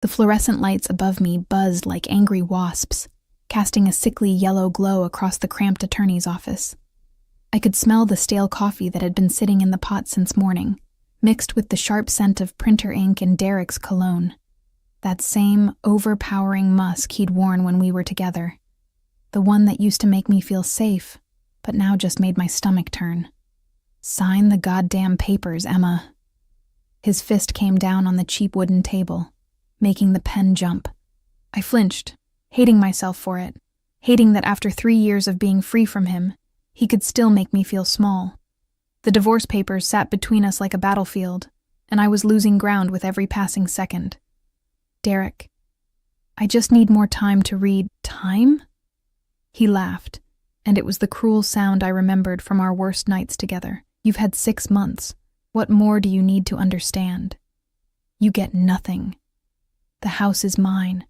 The fluorescent lights above me buzzed like angry wasps, casting a sickly yellow glow across the cramped attorney's office. I could smell the stale coffee that had been sitting in the pot since morning, mixed with the sharp scent of printer ink and Derek's cologne. That same overpowering musk he'd worn when we were together. The one that used to make me feel safe, but now just made my stomach turn. Sign the goddamn papers, Emma. His fist came down on the cheap wooden table, making the pen jump. I flinched, hating myself for it, hating that after 3 years of being free from him, he could still make me feel small. The divorce papers sat between us like a battlefield, and I was losing ground with every passing second. Derek, I just need more time to read. Time? He laughed, and it was the cruel sound I remembered from our worst nights together. You've had 6 months. What more do you need to understand? You get nothing. The house is mine.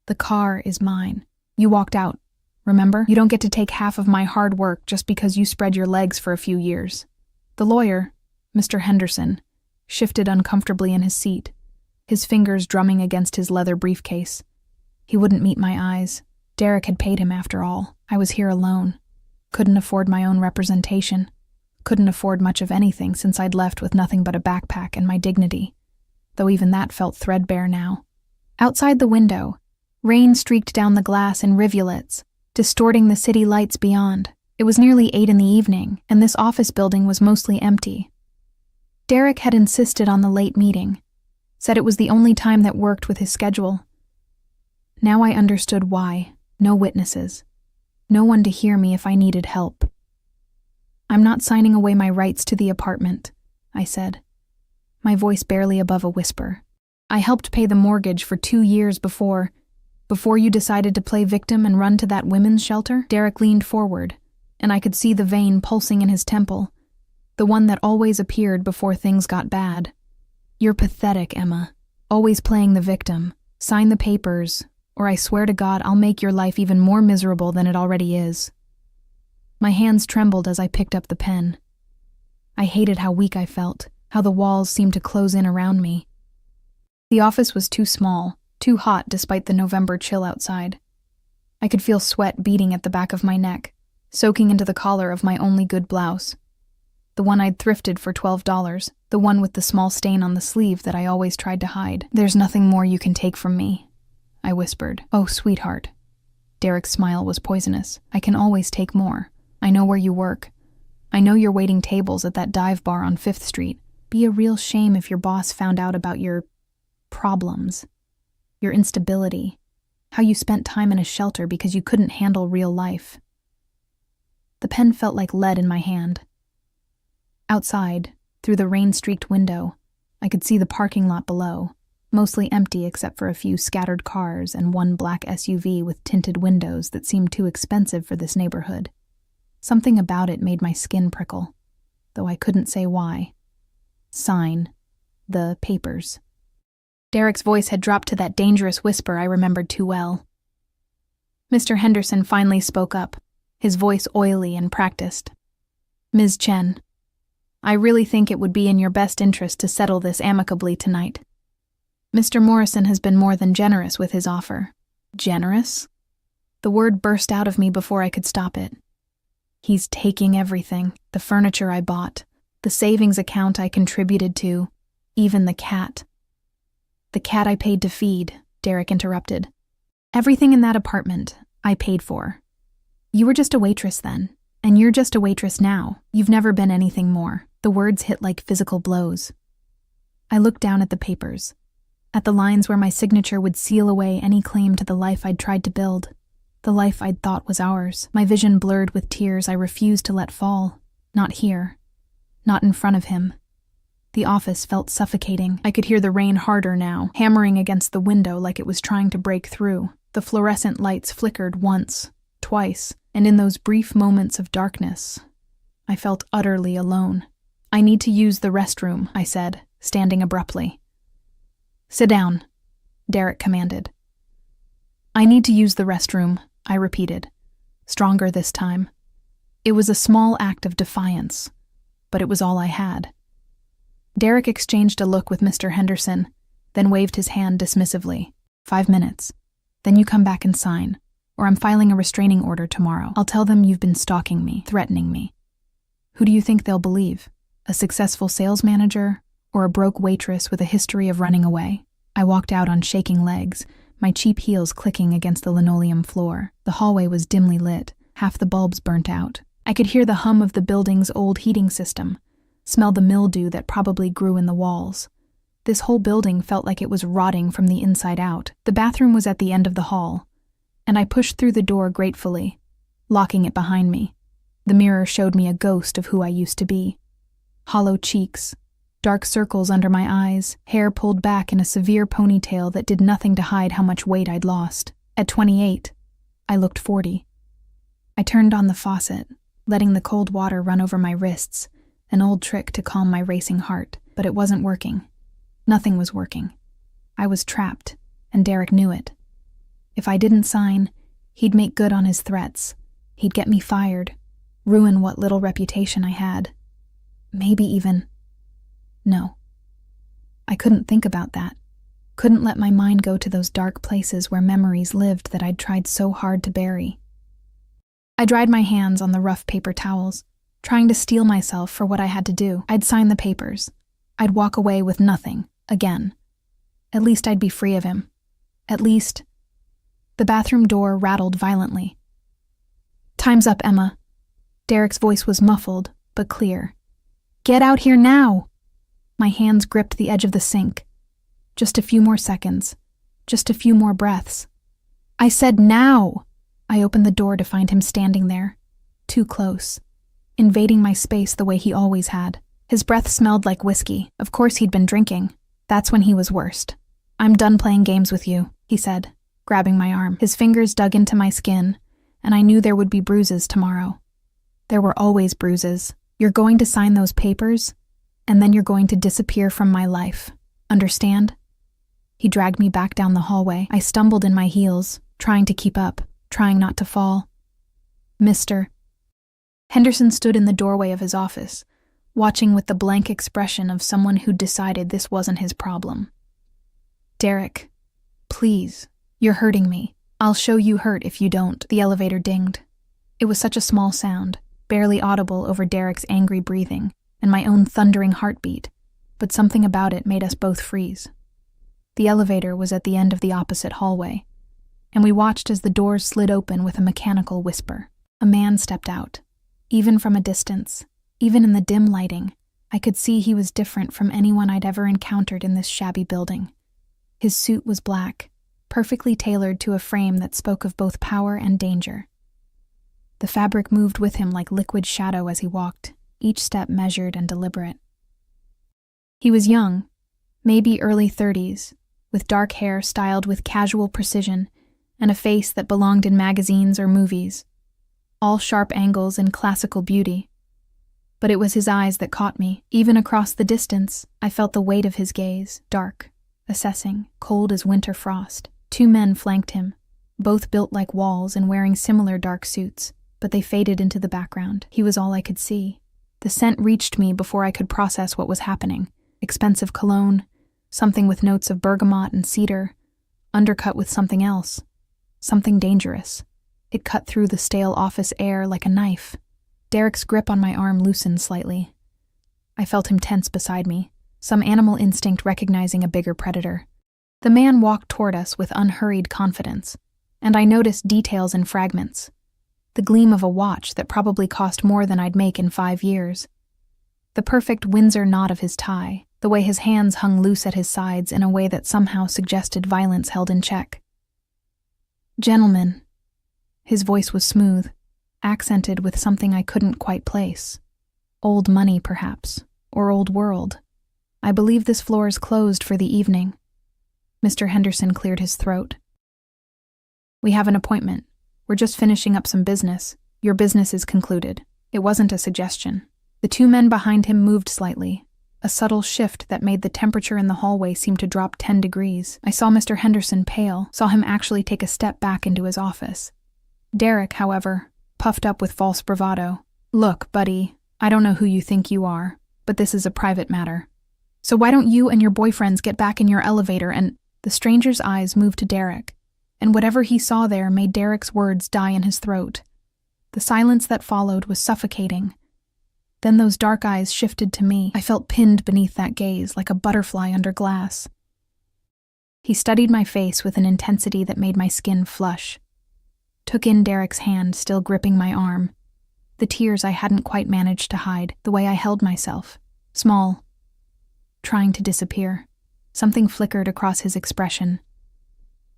The car is mine. You walked out, remember? You don't get to take half of my hard work just because you spread your legs for a few years. The lawyer, Mr. Henderson, shifted uncomfortably in his seat, his fingers drumming against his leather briefcase. He wouldn't meet my eyes. Derek had paid him after all. I was here alone. Couldn't afford my own representation. Couldn't afford much of anything since I'd left with nothing but a backpack and my dignity, though even that felt threadbare now. Outside the window, rain streaked down the glass in rivulets, distorting the city lights beyond. It was nearly 8 in the evening, and this office building was mostly empty. Derek had insisted on the late meeting, said it was the only time that worked with his schedule. Now I understood why. No witnesses. No one to hear me if I needed help. I'm not signing away my rights to the apartment, I said, my voice barely above a whisper. I helped pay the mortgage for 2 years before you decided to play victim and run to that women's shelter. Derek leaned forward, and I could see the vein pulsing in his temple, the one that always appeared before things got bad. You're pathetic, Emma. Always playing the victim. Sign the papers, or I swear to God I'll make your life even more miserable than it already is. My hands trembled as I picked up the pen. I hated how weak I felt, how the walls seemed to close in around me. The office was too small, too hot despite the November chill outside. I could feel sweat beating at the back of my neck, soaking into the collar of my only good blouse. The one I'd thrifted for $12, the one with the small stain on the sleeve that I always tried to hide. There's nothing more you can take from me, I whispered. Oh, sweetheart. Derek's smile was poisonous. I can always take more. I know where you work. I know you're waiting tables at that dive bar on 5th Street. Be a real shame if your boss found out about your problems, your instability, how you spent time in a shelter because you couldn't handle real life. The pen felt like lead in my hand. Outside, through the rain-streaked window, I could see the parking lot below, mostly empty except for a few scattered cars and one black SUV with tinted windows that seemed too expensive for this neighborhood. Something about it made my skin prickle, though I couldn't say why. Sign the papers. Derek's voice had dropped to that dangerous whisper I remembered too well. Mr. Henderson finally spoke up, his voice oily and practiced. Ms. Chen, I really think it would be in your best interest to settle this amicably tonight. Mr. Morrison has been more than generous with his offer. Generous? The word burst out of me before I could stop it. He's taking everything, the furniture I bought, the savings account I contributed to, even the cat. The cat I paid to feed, Derek interrupted. Everything in that apartment, I paid for. You were just a waitress then, and you're just a waitress now. You've never been anything more. The words hit like physical blows. I looked down at the papers, at the lines where my signature would seal away any claim to the life I'd tried to build, the life I'd thought was ours. My vision blurred with tears I refused to let fall. Not here. Not in front of him. The office felt suffocating. I could hear the rain harder now, hammering against the window like it was trying to break through. The fluorescent lights flickered once, twice, and in those brief moments of darkness, I felt utterly alone. I need to use the restroom, I said, standing abruptly. Sit down, Derek commanded. I need to use the restroom, I repeated, stronger this time. It was a small act of defiance, but it was all I had. Derek exchanged a look with Mr. Henderson, then waved his hand dismissively. 5 minutes. Then you come back and sign, or I'm filing a restraining order tomorrow. I'll tell them you've been stalking me, threatening me. Who do you think they'll believe? A successful sales manager, or a broke waitress with a history of running away? I walked out on shaking legs, my cheap heels clicking against the linoleum floor. The hallway was dimly lit, half the bulbs burnt out. I could hear the hum of the building's old heating system, smell the mildew that probably grew in the walls. This whole building felt like it was rotting from the inside out. The bathroom was at the end of the hall, and I pushed through the door gratefully, locking it behind me. The mirror showed me a ghost of who I used to be. Hollow cheeks, dark circles under my eyes, hair pulled back in a severe ponytail that did nothing to hide how much weight I'd lost. At 28, I looked 40. I turned on the faucet, letting the cold water run over my wrists, an old trick to calm my racing heart, but it wasn't working. Nothing was working. I was trapped, and Derek knew it. If I didn't sign, he'd make good on his threats. He'd get me fired, ruin what little reputation I had. Maybe even... No. I couldn't think about that. Couldn't let my mind go to those dark places where memories lived that I'd tried so hard to bury. I dried my hands on the rough paper towels, trying to steel myself for what I had to do. I'd sign the papers. I'd walk away with nothing, again. At least I'd be free of him. At least... The bathroom door rattled violently. "Time's up, Emma." Derek's voice was muffled, but clear. "Get out here now!" My hands gripped the edge of the sink. Just a few more seconds. Just a few more breaths. "I said now!" I opened the door to find him standing there, too close, invading my space the way he always had. His breath smelled like whiskey. Of course he'd been drinking. That's when he was worst. "I'm done playing games with you," he said, grabbing my arm. His fingers dug into my skin, and I knew there would be bruises tomorrow. There were always bruises. "You're going to sign those papers, and then you're going to disappear from my life. Understand?" He dragged me back down the hallway. I stumbled in my heels, trying to keep up, trying not to fall. "Mr." Henderson stood in the doorway of his office, watching with the blank expression of someone who'd decided this wasn't his problem. "Derek, please, you're hurting me. I'll show you hurt if you don't." The elevator dinged. It was such a small sound, barely audible over Derek's angry breathing and my own thundering heartbeat, but something about it made us both freeze. The elevator was at the end of the opposite hallway, and we watched as the doors slid open with a mechanical whisper. A man stepped out. Even from a distance, even in the dim lighting, I could see he was different from anyone I'd ever encountered in this shabby building. His suit was black, perfectly tailored to a frame that spoke of both power and danger. The fabric moved with him like liquid shadow as he walked, each step measured and deliberate. He was young, maybe early 30s, with dark hair styled with casual precision and a face that belonged in magazines or movies, all sharp angles and classical beauty. But it was his eyes that caught me. Even across the distance, I felt the weight of his gaze, dark, assessing, cold as winter frost. 2 men flanked him, both built like walls and wearing similar dark suits, but they faded into the background. He was all I could see. The scent reached me before I could process what was happening. Expensive cologne, something with notes of bergamot and cedar, undercut with something else, something dangerous. It cut through the stale office air like a knife. Derek's grip on my arm loosened slightly. I felt him tense beside me, some animal instinct recognizing a bigger predator. The man walked toward us with unhurried confidence, and I noticed details in fragments. The gleam of a watch that probably cost more than I'd make in 5 years. The perfect Windsor knot of his tie, the way his hands hung loose at his sides in a way that somehow suggested violence held in check. "Gentlemen." His voice was smooth, accented with something I couldn't quite place. Old money, perhaps, or old world. "I believe this floor is closed for the evening." Mr. Henderson cleared his throat. "We have an appointment. We're just finishing up some business. Your business is concluded." It wasn't a suggestion. The 2 men behind him moved slightly, a subtle shift that made the temperature in the hallway seem to drop 10 degrees. I saw Mr. Henderson pale, saw him actually take a step back into his office. Derek, however, puffed up with false bravado. "Look, buddy, I don't know who you think you are, but this is a private matter. So why don't you and your boyfriends get back in your elevator and..." The stranger's eyes moved to Derek, and whatever he saw there made Derek's words die in his throat. The silence that followed was suffocating. Then those dark eyes shifted to me. I felt pinned beneath that gaze, like a butterfly under glass. He studied my face with an intensity that made my skin flush. Took in Derek's hand, still gripping my arm. The tears I hadn't quite managed to hide, the way I held myself. Small. Trying to disappear. Something flickered across his expression.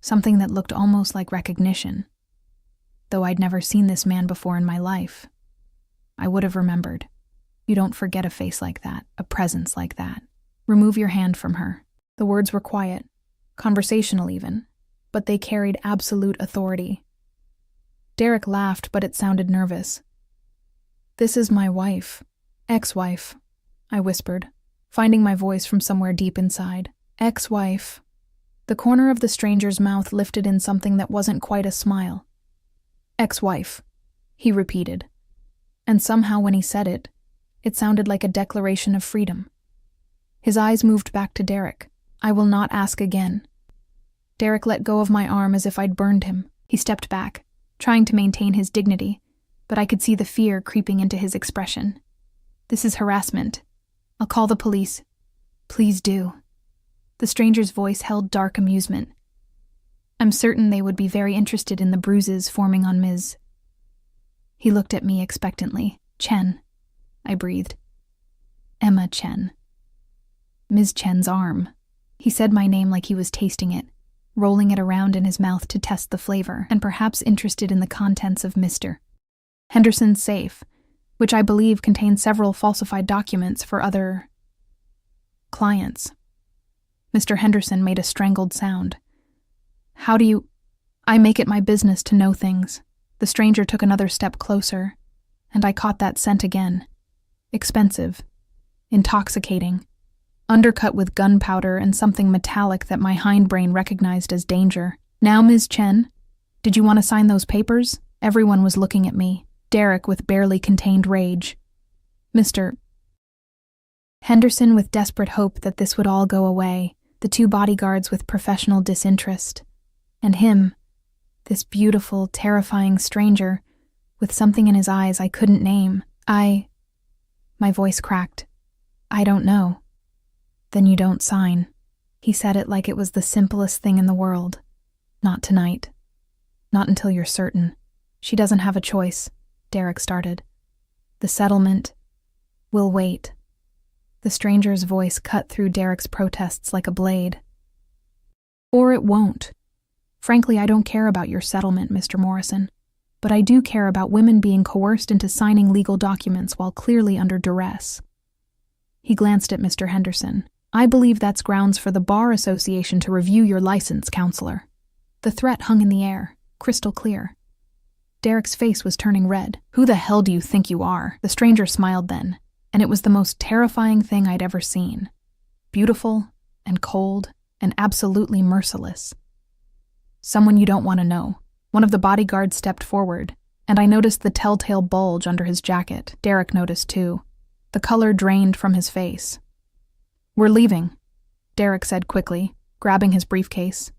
Something that looked almost like recognition. Though I'd never seen this man before in my life. I would have remembered. You don't forget a face like that, a presence like that. Remove your hand from her. The words were quiet, conversational even, but they carried absolute authority. Derek laughed, but it sounded nervous. This is my wife. Ex-wife, I whispered, finding my voice from somewhere deep inside. Ex-wife. The corner of the stranger's mouth lifted in something that wasn't quite a smile. Ex-wife, he repeated. And somehow when he said it, it sounded like a declaration of freedom. His eyes moved back to Derek. I will not ask again. Derek let go of my arm as if I'd burned him. He stepped back, trying to maintain his dignity, but I could see the fear creeping into his expression. This is harassment. I'll call the police. Please do. The stranger's voice held dark amusement. I'm certain they would be very interested in the bruises forming on Ms. He looked at me expectantly. Chen, I breathed. Emma Chen. Ms. Chen's arm. He said my name like he was tasting it, rolling it around in his mouth to test the flavor, and perhaps interested in the contents of Mr. Henderson's safe, which I believe contained several falsified documents for other clients. Mr. Henderson made a strangled sound. How do you... I make it my business to know things. The stranger took another step closer, and I caught that scent again. Expensive. Intoxicating. Undercut with gunpowder and something metallic that my hindbrain recognized as danger. Now, Ms. Chen, did you want to sign those papers? Everyone was looking at me, Derek with barely contained rage. Mr. Henderson with desperate hope that this would all go away, the two bodyguards with professional disinterest. And him, this beautiful, terrifying stranger, with something in his eyes I couldn't name. My voice cracked. I don't know. Then you don't sign. He said it like it was the simplest thing in the world. Not tonight. Not until you're certain. She doesn't have a choice, Derek started. The settlement will wait. The stranger's voice cut through Derek's protests like a blade. Or it won't. Frankly, I don't care about your settlement, Mr. Morrison. But I do care about women being coerced into signing legal documents while clearly under duress. He glanced at Mr. Henderson. I believe that's grounds for the Bar Association to review your license, counselor. The threat hung in the air, crystal clear. Derek's face was turning red. Who the hell do you think you are? The stranger smiled then, and it was the most terrifying thing I'd ever seen. Beautiful and cold and absolutely merciless. Someone you don't want to know. One of the bodyguards stepped forward, and I noticed the telltale bulge under his jacket. Derek noticed too. The color drained from his face. We're leaving, Derek said quickly, grabbing his briefcase.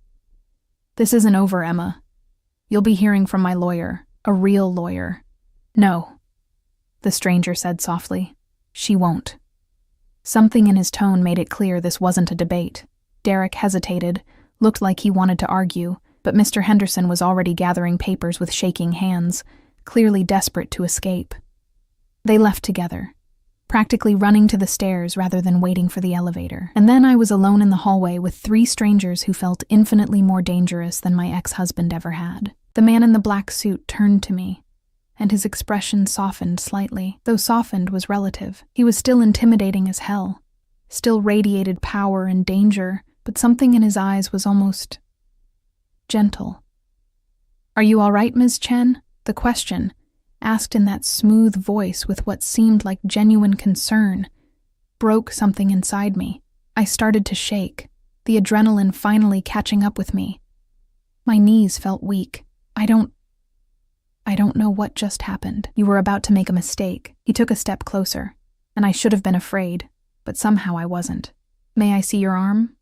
This isn't over, Emma. You'll be hearing from my lawyer, a real lawyer. No, the stranger said softly. She won't. Something in his tone made it clear this wasn't a debate. Derek hesitated, looked like he wanted to argue, but Mr. Henderson was already gathering papers with shaking hands, clearly desperate to escape. They left together, practically running to the stairs rather than waiting for the elevator. And then I was alone in the hallway with three strangers who felt infinitely more dangerous than my ex-husband ever had. The man in the black suit turned to me, and his expression softened slightly. Though softened was relative. He was still intimidating as hell, still radiated power and danger, but something in his eyes was almost gentle. Are you all right, Ms. Chen? The question, asked in that smooth voice with what seemed like genuine concern, broke something inside me. I started to shake, the adrenaline finally catching up with me. My knees felt weak. I don't know what just happened. You were about to make a mistake. He took a step closer, and I should have been afraid, but somehow I wasn't. May I see your arm?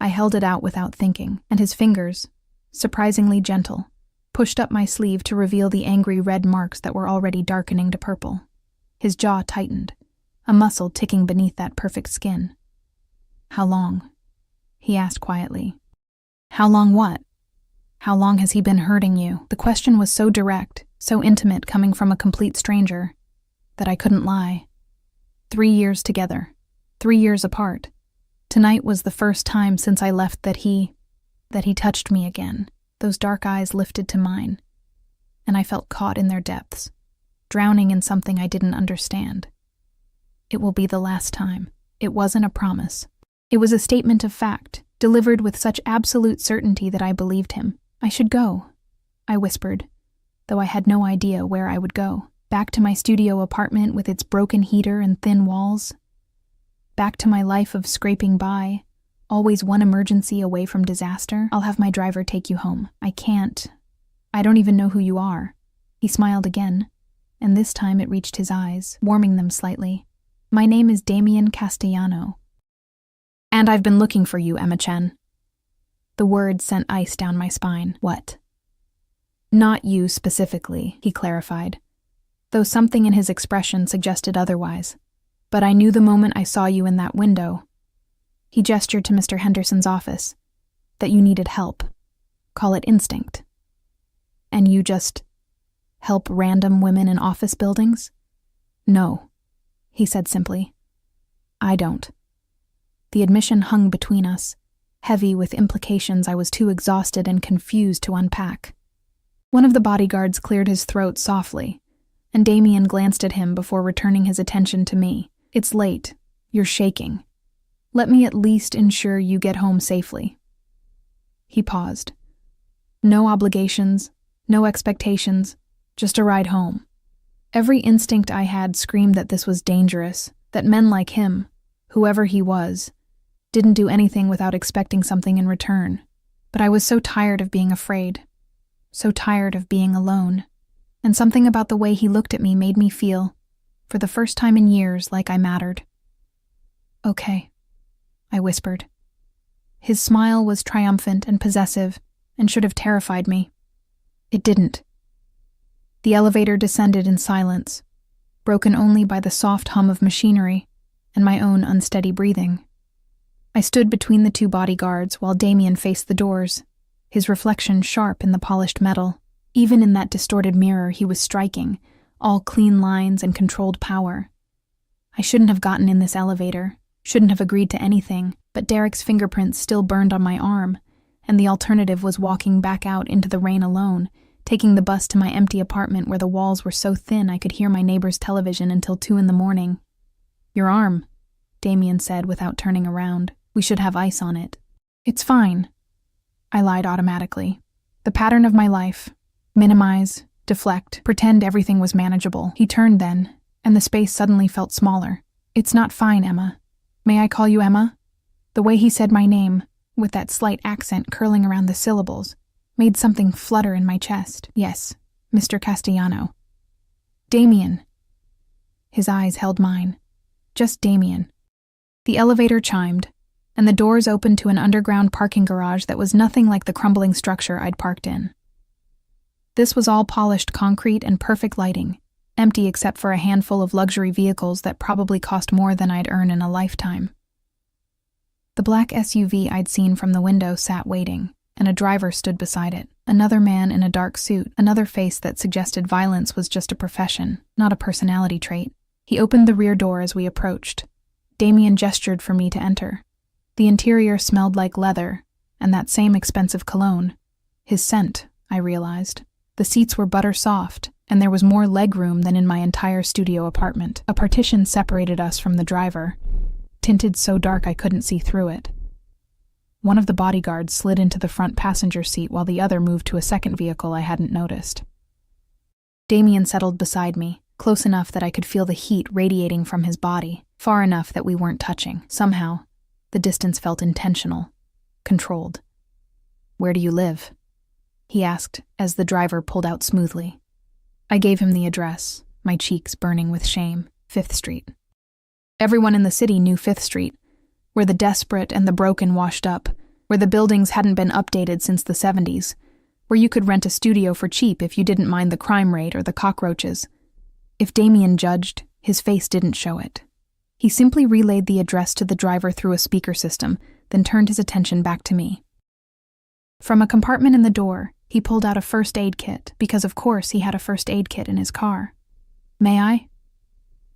I held it out without thinking, and his fingers, surprisingly gentle, pushed up my sleeve to reveal the angry red marks that were already darkening to purple. His jaw tightened, a muscle ticking beneath that perfect skin. "How long?" he asked quietly. "How long what? How long has he been hurting you?" The question was so direct, so intimate coming from a complete stranger, that I couldn't lie. 3 years together, 3 years apart. Tonight was the first time since I left that he touched me again. Those dark eyes lifted to mine, and I felt caught in their depths, drowning in something I didn't understand. It will be the last time. It wasn't a promise. It was a statement of fact, delivered with such absolute certainty that I believed him. "I should go," I whispered, though I had no idea where I would go. Back to my studio apartment with its broken heater and thin walls. Back to my life of scraping by, always one emergency away from disaster. "I'll have my driver take you home." "I can't. I don't even know who you are." He smiled again, and this time it reached his eyes, warming them slightly. "My name is Damien Castellano. And I've been looking for you, Emma Chen." The word sent ice down my spine. "What?" "Not you specifically," he clarified, though something in his expression suggested otherwise. "But I knew the moment I saw you in that window," he gestured to Mr. Henderson's office, "that you needed help. Call it instinct. And you just help random women in office buildings?" "No," he said simply. "I don't." The admission hung between us, heavy with implications I was too exhausted and confused to unpack. One of the bodyguards cleared his throat softly, and Damien glanced at him before returning his attention to me. "It's late. You're shaking. Let me at least ensure you get home safely." He paused. No obligations, no expectations, just a ride home. Every instinct I had screamed that this was dangerous, that men like him, whoever he was, didn't do anything without expecting something in return. But I was so tired of being afraid, so tired of being alone, and something about the way he looked at me made me feel, for the first time in years, like I mattered. "Okay," I whispered. His smile was triumphant and possessive, and should have terrified me. It didn't. The elevator descended in silence, broken only by the soft hum of machinery and my own unsteady breathing. I stood between the two bodyguards while Damien faced the doors, his reflection sharp in the polished metal. Even in that distorted mirror, he was striking, all clean lines and controlled power. I shouldn't have gotten in this elevator, shouldn't have agreed to anything, but Derek's fingerprints still burned on my arm, and the alternative was walking back out into the rain alone, taking the bus to my empty apartment where the walls were so thin I could hear my neighbor's television until 2 a.m. "Your arm," Damien said without turning around. "We should have ice on it." "It's fine," I lied automatically. The pattern of my life. Minimize, deflect, pretend everything was manageable. He turned then, and the space suddenly felt smaller. "It's not fine, Emma. May I call you Emma?" The way he said my name, with that slight accent curling around the syllables, made something flutter in my chest. "Yes, Mr. Castellano." "Damien." His eyes held mine. Just Damien. The elevator chimed, and the doors opened to an underground parking garage that was nothing like the crumbling structure I'd parked in. This was all polished concrete and perfect lighting, empty except for a handful of luxury vehicles that probably cost more than I'd earn in a lifetime. The black SUV I'd seen from the window sat waiting, and a driver stood beside it. Another man in a dark suit, another face that suggested violence was just a profession, not a personality trait. He opened the rear door as we approached. Damien gestured for me to enter. The interior smelled like leather, and that same expensive cologne. His scent, I realized. The seats were butter soft, and there was more leg room than in my entire studio apartment. A partition separated us from the driver, tinted so dark I couldn't see through it. One of the bodyguards slid into the front passenger seat while the other moved to a second vehicle I hadn't noticed. Damien settled beside me, close enough that I could feel the heat radiating from his body, far enough that we weren't touching. Somehow, the distance felt intentional, controlled. "Where do you live?" he asked as the driver pulled out smoothly. I gave him the address, my cheeks burning with shame. 5th Street. Everyone in the city knew 5th Street, where the desperate and the broken washed up, where the buildings hadn't been updated since the 70s, where you could rent a studio for cheap if you didn't mind the crime rate or the cockroaches. If Damien judged, his face didn't show it. He simply relayed the address to the driver through a speaker system, then turned his attention back to me. From a compartment in the door, he pulled out a first aid kit, because of course he had a first aid kit in his car. "May I?"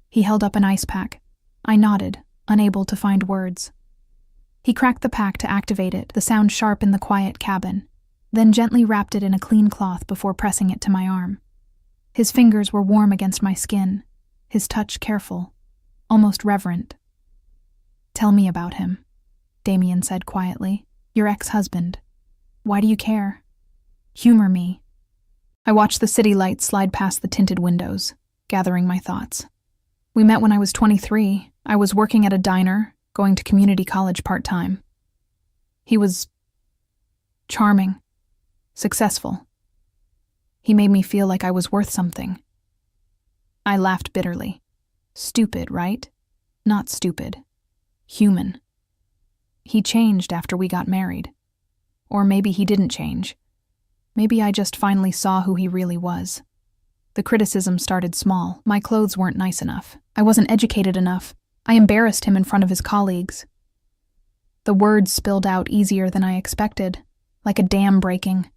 He held up an ice pack. I nodded, unable to find words. He cracked the pack to activate it, the sound sharp in the quiet cabin, then gently wrapped it in a clean cloth before pressing it to my arm. His fingers were warm against my skin, his touch careful, almost reverent. "Tell me about him," Damien said quietly. "Your ex-husband. Why do you care? Humor me." I watched the city lights slide past the tinted windows, gathering my thoughts. "We met when I was 23. I was working at a diner, going to community college part-time. He was charming, successful. He made me feel like I was worth something." I laughed bitterly. Stupid, right? Not stupid. Human. He changed after we got married. Or maybe he didn't change. Maybe I just finally saw who he really was. The criticism started small. My clothes weren't nice enough. I wasn't educated enough. I embarrassed him in front of his colleagues. The words spilled out easier than I expected, like a dam breaking.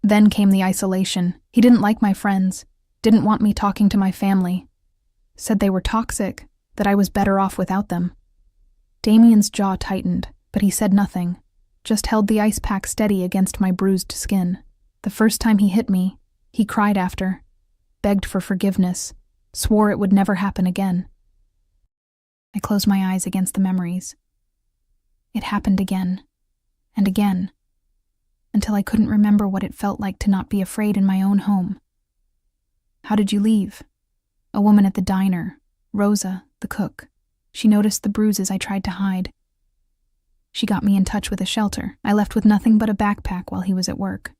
Then came the isolation. He didn't like my friends, didn't want me talking to my family. Said they were toxic, that I was better off without them. Damien's jaw tightened, but he said nothing, just held the ice pack steady against my bruised skin. The first time he hit me, he cried after, begged for forgiveness, swore it would never happen again. I closed my eyes against the memories. It happened again, and again, until I couldn't remember what it felt like to not be afraid in my own home. "How did you leave?" A woman at the diner, Rosa, the cook. She noticed the bruises I tried to hide. She got me in touch with a shelter. I left with nothing but a backpack while he was at work.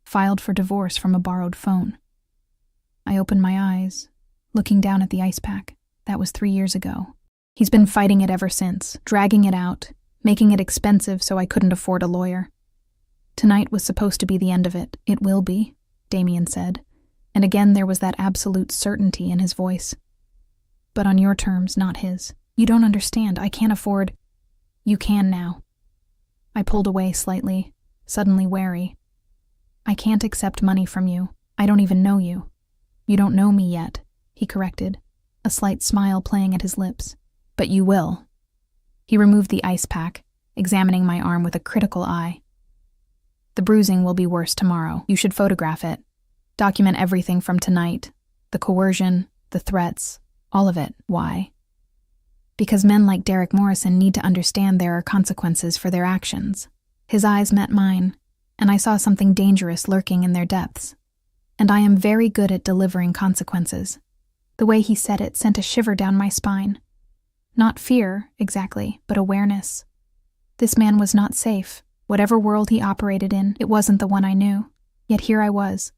Filed for divorce from a borrowed phone. I opened my eyes, looking down at the ice pack. That was 3 years ago. He's been fighting it ever since, dragging it out, making it expensive so I couldn't afford a lawyer. Tonight was supposed to be the end of it. "It will be," Damien said, and again there was that absolute certainty in his voice. "But on your terms, not his. You don't understand. I can't afford—" "You can now." I pulled away slightly, suddenly wary. "I can't accept money from you. I don't even know you." "You don't know me yet," he corrected, a slight smile playing at his lips. "But you will." He removed the ice pack, examining my arm with a critical eye. "The bruising will be worse tomorrow. You should photograph it. Document everything from tonight. The coercion, the threats, all of it. Why? Because men like Derek Morrison need to understand there are consequences for their actions." His eyes met mine, and I saw something dangerous lurking in their depths. And I am very good at delivering consequences. The way he said it sent a shiver down my spine. Not fear, exactly, but awareness. This man was not safe. Whatever world he operated in, it wasn't the one I knew. Yet here I was,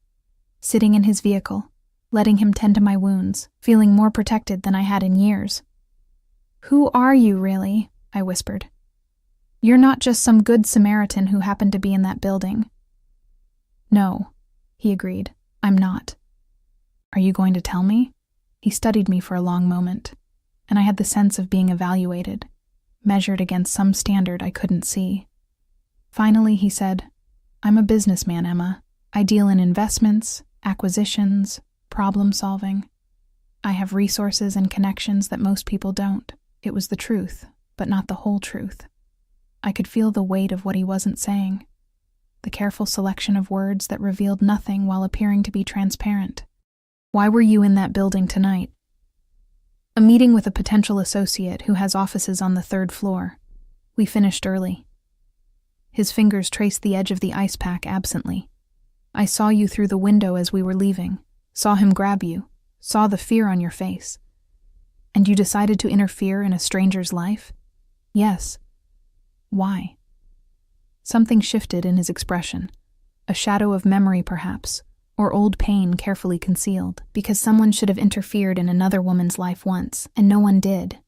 sitting in his vehicle, letting him tend to my wounds, feeling more protected than I had in years. "Who are you, really?" I whispered. "You're not just some good Samaritan who happened to be in that building." "No," he agreed. "I'm not." "Are you going to tell me?" He studied me for a long moment, and I had the sense of being evaluated, measured against some standard I couldn't see. Finally, he said, "I'm a businessman, Emma. I deal in investments, acquisitions, problem solving. I have resources and connections that most people don't." It was the truth, but not the whole truth. I could feel the weight of what he wasn't saying, the careful selection of words that revealed nothing while appearing to be transparent. "Why were you in that building tonight?" "A meeting with a potential associate who has offices on the 3rd floor. We finished early." His fingers traced the edge of the ice pack absently. "I saw you through the window as we were leaving, saw him grab you, saw the fear on your face. And you decided to interfere in a stranger's life?" "Yes." "Why?" Something shifted in his expression. A shadow of memory, perhaps, or old pain carefully concealed. "Because someone should have interfered in another woman's life once, and no one did.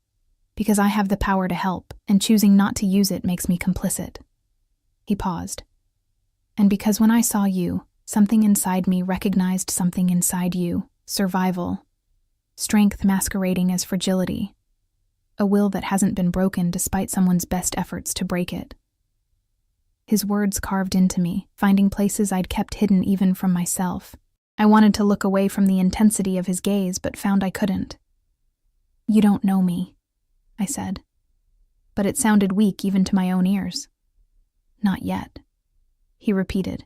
Because I have the power to help, and choosing not to use it makes me complicit." He paused. And because when I saw you, something inside me recognized something inside you. Survival. Strength masquerading as fragility. A will that hasn't been broken despite someone's best efforts to break it. His words carved into me, finding places I'd kept hidden even from myself. I wanted to look away from the intensity of his gaze, but found I couldn't. You don't know me, I said. But it sounded weak even to my own ears. Not yet, he repeated,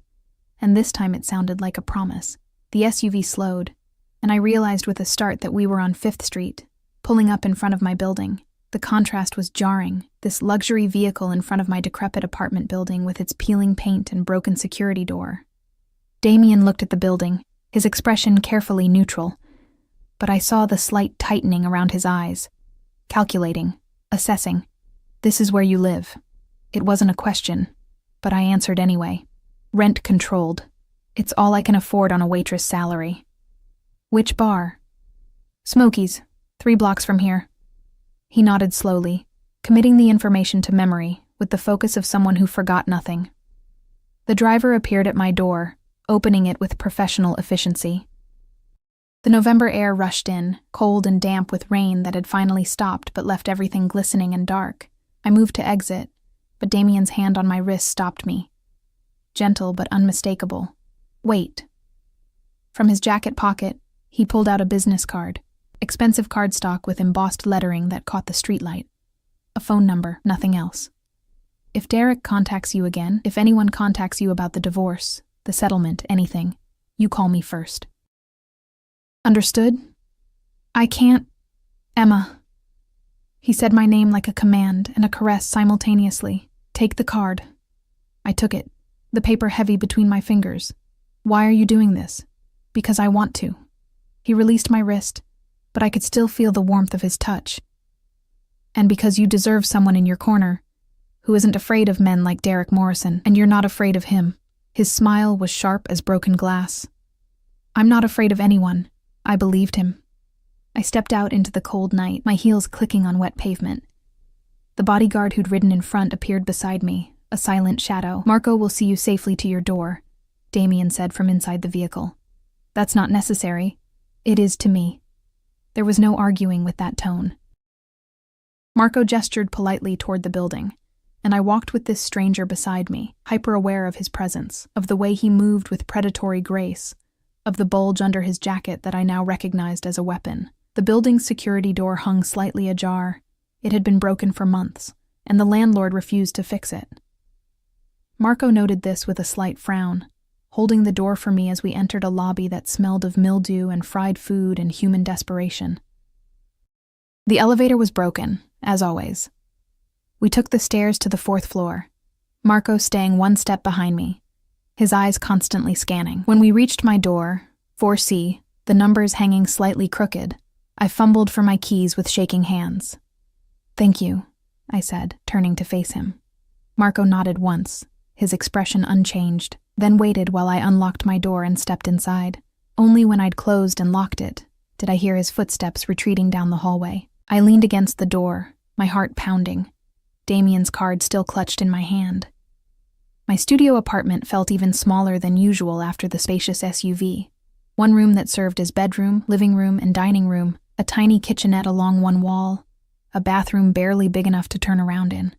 and this time it sounded like a promise. The SUV slowed, and I realized with a start that we were on 5th Street, pulling up in front of my building. The contrast was jarring, this luxury vehicle in front of my decrepit apartment building with its peeling paint and broken security door. Damien looked at the building, his expression carefully neutral, but I saw the slight tightening around his eyes. Calculating, assessing. This is where you live. It wasn't a question, but I answered anyway. Rent controlled. It's all I can afford on a waitress salary. Which bar? Smokey's, 3 blocks from here. He nodded slowly, committing the information to memory with the focus of someone who forgot nothing. The driver appeared at my door, opening it with professional efficiency. The November air rushed in, cold and damp with rain that had finally stopped but left everything glistening and dark. I moved to exit, but Damien's hand on my wrist stopped me. Gentle but unmistakable. Wait. From his jacket pocket, he pulled out a business card. Expensive cardstock with embossed lettering that caught the streetlight. A phone number, nothing else. If Derek contacts you again, if anyone contacts you about the divorce, the settlement, anything, you call me first. Understood? I can't... Emma. He said my name like a command and a caress simultaneously. Take the card. I took it, the paper heavy between my fingers. Why are you doing this? Because I want to. He released my wrist, but I could still feel the warmth of his touch. And because you deserve someone in your corner who isn't afraid of men like Derek Morrison, and you're not afraid of him. His smile was sharp as broken glass. I'm not afraid of anyone. I believed him. I stepped out into the cold night, my heels clicking on wet pavement. The bodyguard who'd ridden in front appeared beside me, a silent shadow. Marco will see you safely to your door, Damien said from inside the vehicle. That's not necessary. It is to me. There was no arguing with that tone. Marco gestured politely toward the building, and I walked with this stranger beside me, hyper-aware of his presence, of the way he moved with predatory grace, of the bulge under his jacket that I now recognized as a weapon. The building's security door hung slightly ajar. It had been broken for months, and the landlord refused to fix it. Marco noted this with a slight frown, holding the door for me as we entered a lobby that smelled of mildew and fried food and human desperation. The elevator was broken, as always. We took the stairs to the 4th floor, Marco staying one step behind me, his eyes constantly scanning. When we reached my door, 4C, the numbers hanging slightly crooked, I fumbled for my keys with shaking hands. Thank you, I said, turning to face him. Marco nodded once, his expression unchanged, then waited while I unlocked my door and stepped inside. Only when I'd closed and locked it did I hear his footsteps retreating down the hallway. I leaned against the door, my heart pounding, Damien's card still clutched in my hand. My studio apartment felt even smaller than usual after the spacious SUV. One room that served as bedroom, living room, and dining room, a tiny kitchenette along one wall, a bathroom barely big enough to turn around in.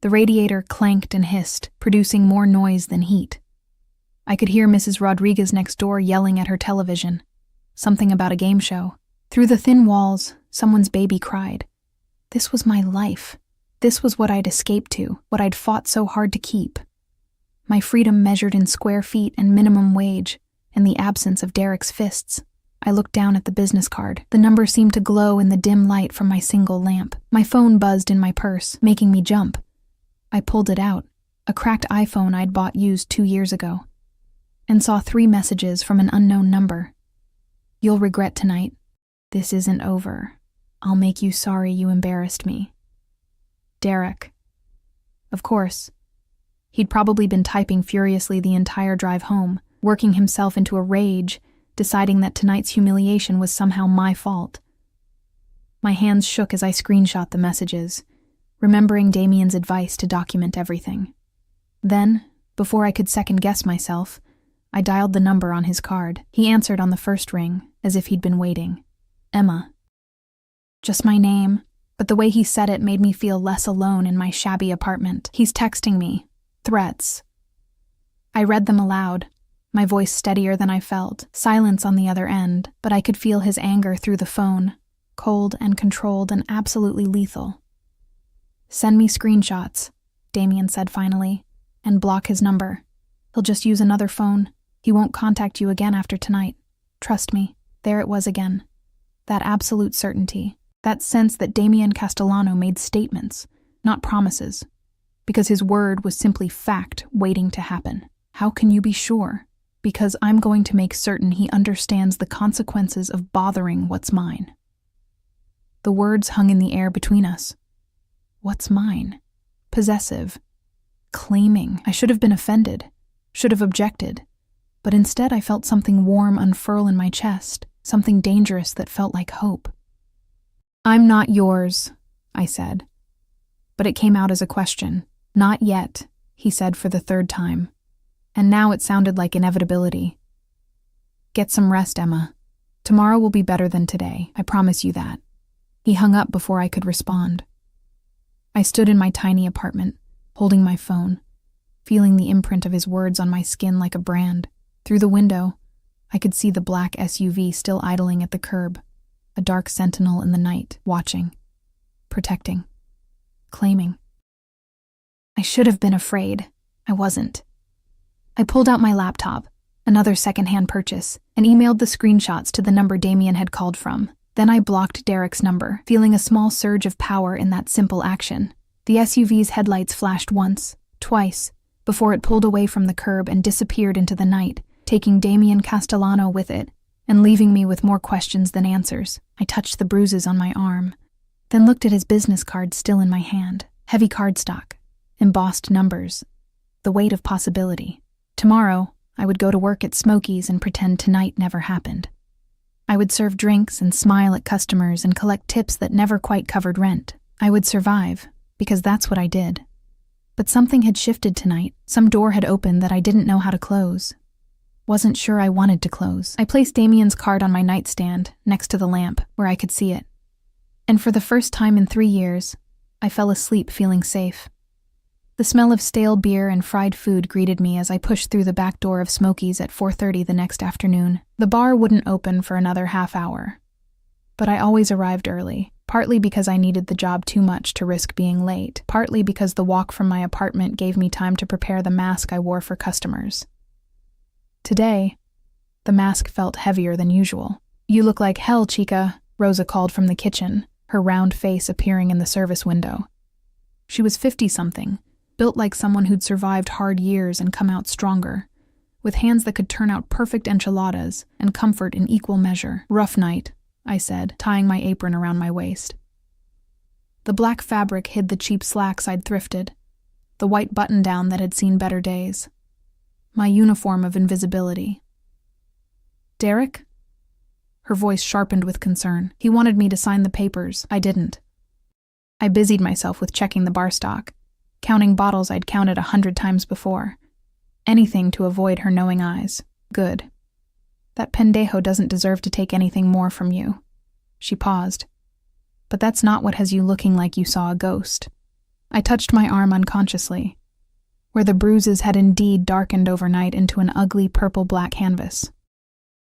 The radiator clanked and hissed, producing more noise than heat. I could hear Mrs. Rodriguez next door yelling at her television, something about a game show. Through the thin walls, someone's baby cried. This was my life. This was what I'd escaped to, what I'd fought so hard to keep. My freedom measured in square feet and minimum wage, and the absence of Derek's fists. I looked down at the business card. The number seemed to glow in the dim light from my single lamp. My phone buzzed in my purse, making me jump. I pulled it out, a cracked iPhone I'd bought used 2 years ago, and saw 3 messages from an unknown number. You'll regret tonight. This isn't over. I'll make you sorry you embarrassed me. Derek. Of course. He'd probably been typing furiously the entire drive home, working himself into a rage, deciding that tonight's humiliation was somehow my fault. My hands shook as I screenshot the messages, remembering Damien's advice to document everything. Then, before I could second-guess myself, I dialed the number on his card. He answered on the first ring, as if he'd been waiting. Emma. Just my name, but the way he said it made me feel less alone in my shabby apartment. He's texting me. Threats. I read them aloud, my voice steadier than I felt, silence on the other end, but I could feel his anger through the phone, cold and controlled and absolutely lethal. Send me screenshots, Damien said finally, and block his number. He'll just use another phone. He won't contact you again after tonight. Trust me, there it was again. That absolute certainty, that sense that Damien Castellano made statements, not promises, because his word was simply fact waiting to happen. How can you be sure? Because I'm going to make certain he understands the consequences of bothering what's mine. The words hung in the air between us. What's mine? Possessive. Claiming. I should have been offended, should have objected, but instead I felt something warm unfurl in my chest, something dangerous that felt like hope. I'm not yours, I said. But it came out as a question. Not yet, he said for the third time. And now it sounded like inevitability. Get some rest, Emma. Tomorrow will be better than today, I promise you that. He hung up before I could respond. I stood in my tiny apartment, holding my phone, feeling the imprint of his words on my skin like a brand. Through the window, I could see the black SUV still idling at the curb, a dark sentinel in the night, watching, protecting, claiming. I should have been afraid. I wasn't. I pulled out my laptop, another secondhand purchase, and emailed the screenshots to the number Damien had called from. Then I blocked Derek's number, feeling a small surge of power in that simple action. The SUV's headlights flashed once, twice, before it pulled away from the curb and disappeared into the night, taking Damien Castellano with it, and leaving me with more questions than answers. I touched the bruises on my arm, then looked at his business card still in my hand. Heavy cardstock, embossed numbers, the weight of possibility. Tomorrow, I would go to work at Smokey's and pretend tonight never happened. I would serve drinks and smile at customers and collect tips that never quite covered rent. I would survive, because that's what I did. But something had shifted tonight. Some door had opened that I didn't know how to close. Wasn't sure I wanted to close. I placed Damien's card on my nightstand, next to the lamp, where I could see it. And for the first time in 3 years, I fell asleep feeling safe. The smell of stale beer and fried food greeted me as I pushed through the back door of Smokey's at 4:30 the next afternoon. The bar wouldn't open for another half hour. But I always arrived early, partly because I needed the job too much to risk being late, partly because the walk from my apartment gave me time to prepare the mask I wore for customers. Today, the mask felt heavier than usual. You look like hell, Chica, Rosa called from the kitchen, her round face appearing in the service window. She was 50-something, built like someone who'd survived hard years and come out stronger, with hands that could turn out perfect enchiladas and comfort in equal measure. Rough night, I said, tying my apron around my waist. The black fabric hid the cheap slacks I'd thrifted, the white button-down that had seen better days. My uniform of invisibility. Derek? Her voice sharpened with concern. He wanted me to sign the papers. I didn't. I busied myself with checking the bar stock, counting bottles I'd counted 100 times before. Anything to avoid her knowing eyes. Good. That pendejo doesn't deserve to take anything more from you. She paused. But that's not what has you looking like you saw a ghost. I touched my arm unconsciously, where the bruises had indeed darkened overnight into an ugly purple-black canvas.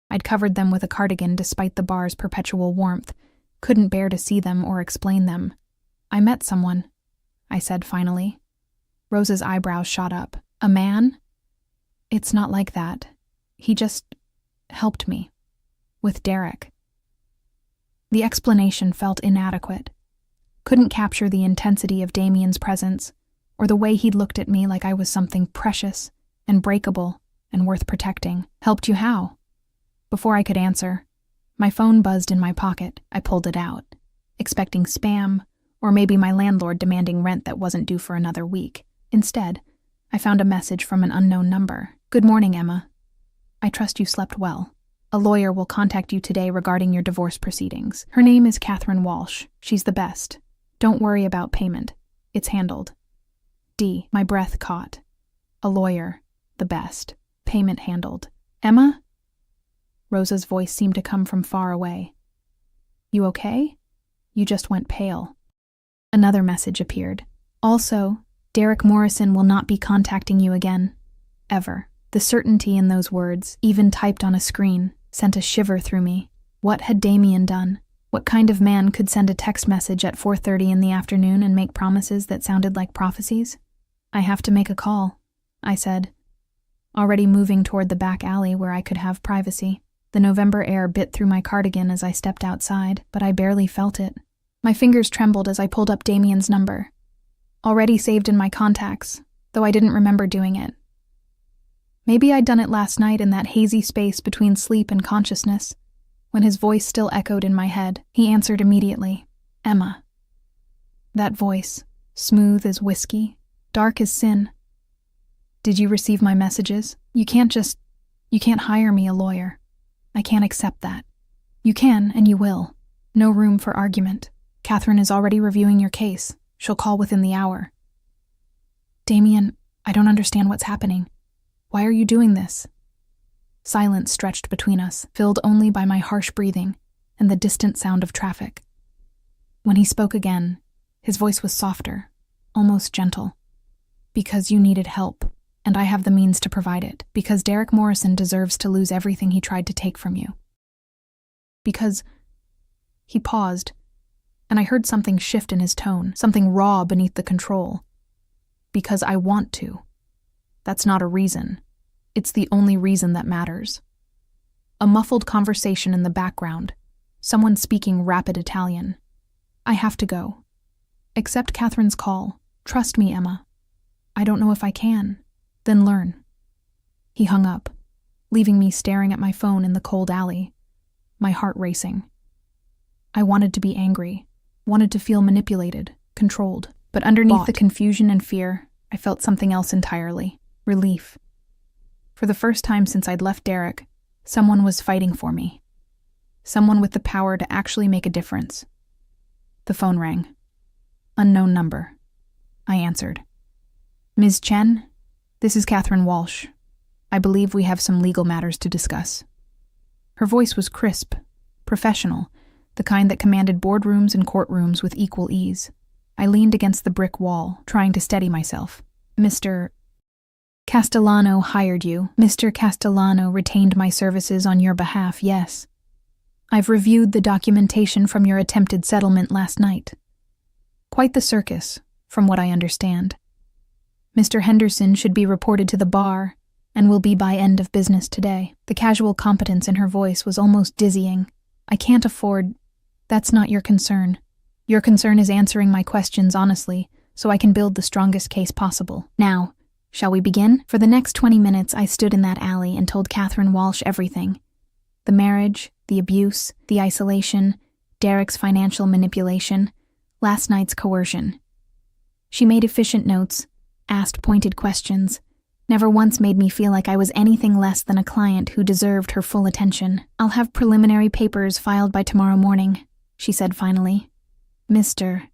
I'd covered them with a cardigan despite the bar's perpetual warmth, couldn't bear to see them or explain them. I met someone, I said finally. Rosa's eyebrows shot up. A man? It's not like that. He just helped me. With Derek. The explanation felt inadequate. Couldn't capture the intensity of Damien's presence, or the way he'd looked at me like I was something precious and breakable and worth protecting. Helped you how? Before I could answer, my phone buzzed in my pocket. I pulled it out, expecting spam, or maybe my landlord demanding rent that wasn't due for another week. Instead, I found a message from an unknown number. Good morning, Emma. I trust you slept well. A lawyer will contact you today regarding your divorce proceedings. Her name is Catherine Walsh. She's the best. Don't worry about payment. It's handled. D. My breath caught. A lawyer. The best. Payment handled. Emma? Rosa's voice seemed to come from far away. You okay? You just went pale. Another message appeared. Also, Derek Morrison will not be contacting you again. Ever. The certainty in those words, even typed on a screen, sent a shiver through me. What had Damien done? What kind of man could send a text message at 4:30 in the afternoon and make promises that sounded like prophecies? I have to make a call, I said, already moving toward the back alley where I could have privacy. The November air bit through my cardigan as I stepped outside, but I barely felt it. My fingers trembled as I pulled up Damien's number, already saved in my contacts, though I didn't remember doing it. Maybe I'd done it last night in that hazy space between sleep and consciousness, when his voice still echoed in my head. He answered immediately. Emma. That voice, smooth as whiskey, dark as sin. Did you receive my messages? You can't hire me a lawyer. I can't accept that. You can, and you will. No room for argument. Catherine is already reviewing your case. She'll call within the hour. Damien, I don't understand what's happening. Why are you doing this? Silence stretched between us, filled only by my harsh breathing and the distant sound of traffic. When he spoke again, his voice was softer, almost gentle. Because you needed help, and I have the means to provide it. Because Derek Morrison deserves to lose everything he tried to take from you. Because... He paused, and I heard something shift in his tone, something raw beneath the control. Because I want to. That's not a reason. It's the only reason that matters. A muffled conversation in the background, someone speaking rapid Italian. I have to go. Accept Catherine's call. Trust me, Emma. I don't know if I can. Then learn. He hung up, leaving me staring at my phone in the cold alley, my heart racing. I wanted to be angry, wanted to feel manipulated, controlled, but underneath the confusion and fear, I felt something else entirely. Relief. For the first time since I'd left Derek, someone was fighting for me. Someone with the power to actually make a difference. The phone rang. Unknown number. I answered. Ms. Chen, this is Catherine Walsh. I believe we have some legal matters to discuss. Her voice was crisp, professional, the kind that commanded boardrooms and courtrooms with equal ease. I leaned against the brick wall, trying to steady myself. Mr. Castellano hired you. Mr. Castellano retained my services on your behalf, yes. I've reviewed the documentation from your attempted settlement last night. Quite the circus, from what I understand. Mr. Henderson should be reported to the bar, and will be by end of business today. The casual competence in her voice was almost dizzying. I can't afford... That's not your concern. Your concern is answering my questions honestly, so I can build the strongest case possible. Now, shall we begin? For the next 20 minutes, I stood in that alley and told Catherine Walsh everything. The marriage, the abuse, the isolation, Derek's financial manipulation, last night's coercion. She made efficient notes, asked pointed questions, never once made me feel like I was anything less than a client who deserved her full attention. I'll have preliminary papers filed by tomorrow morning, she said finally. Mr.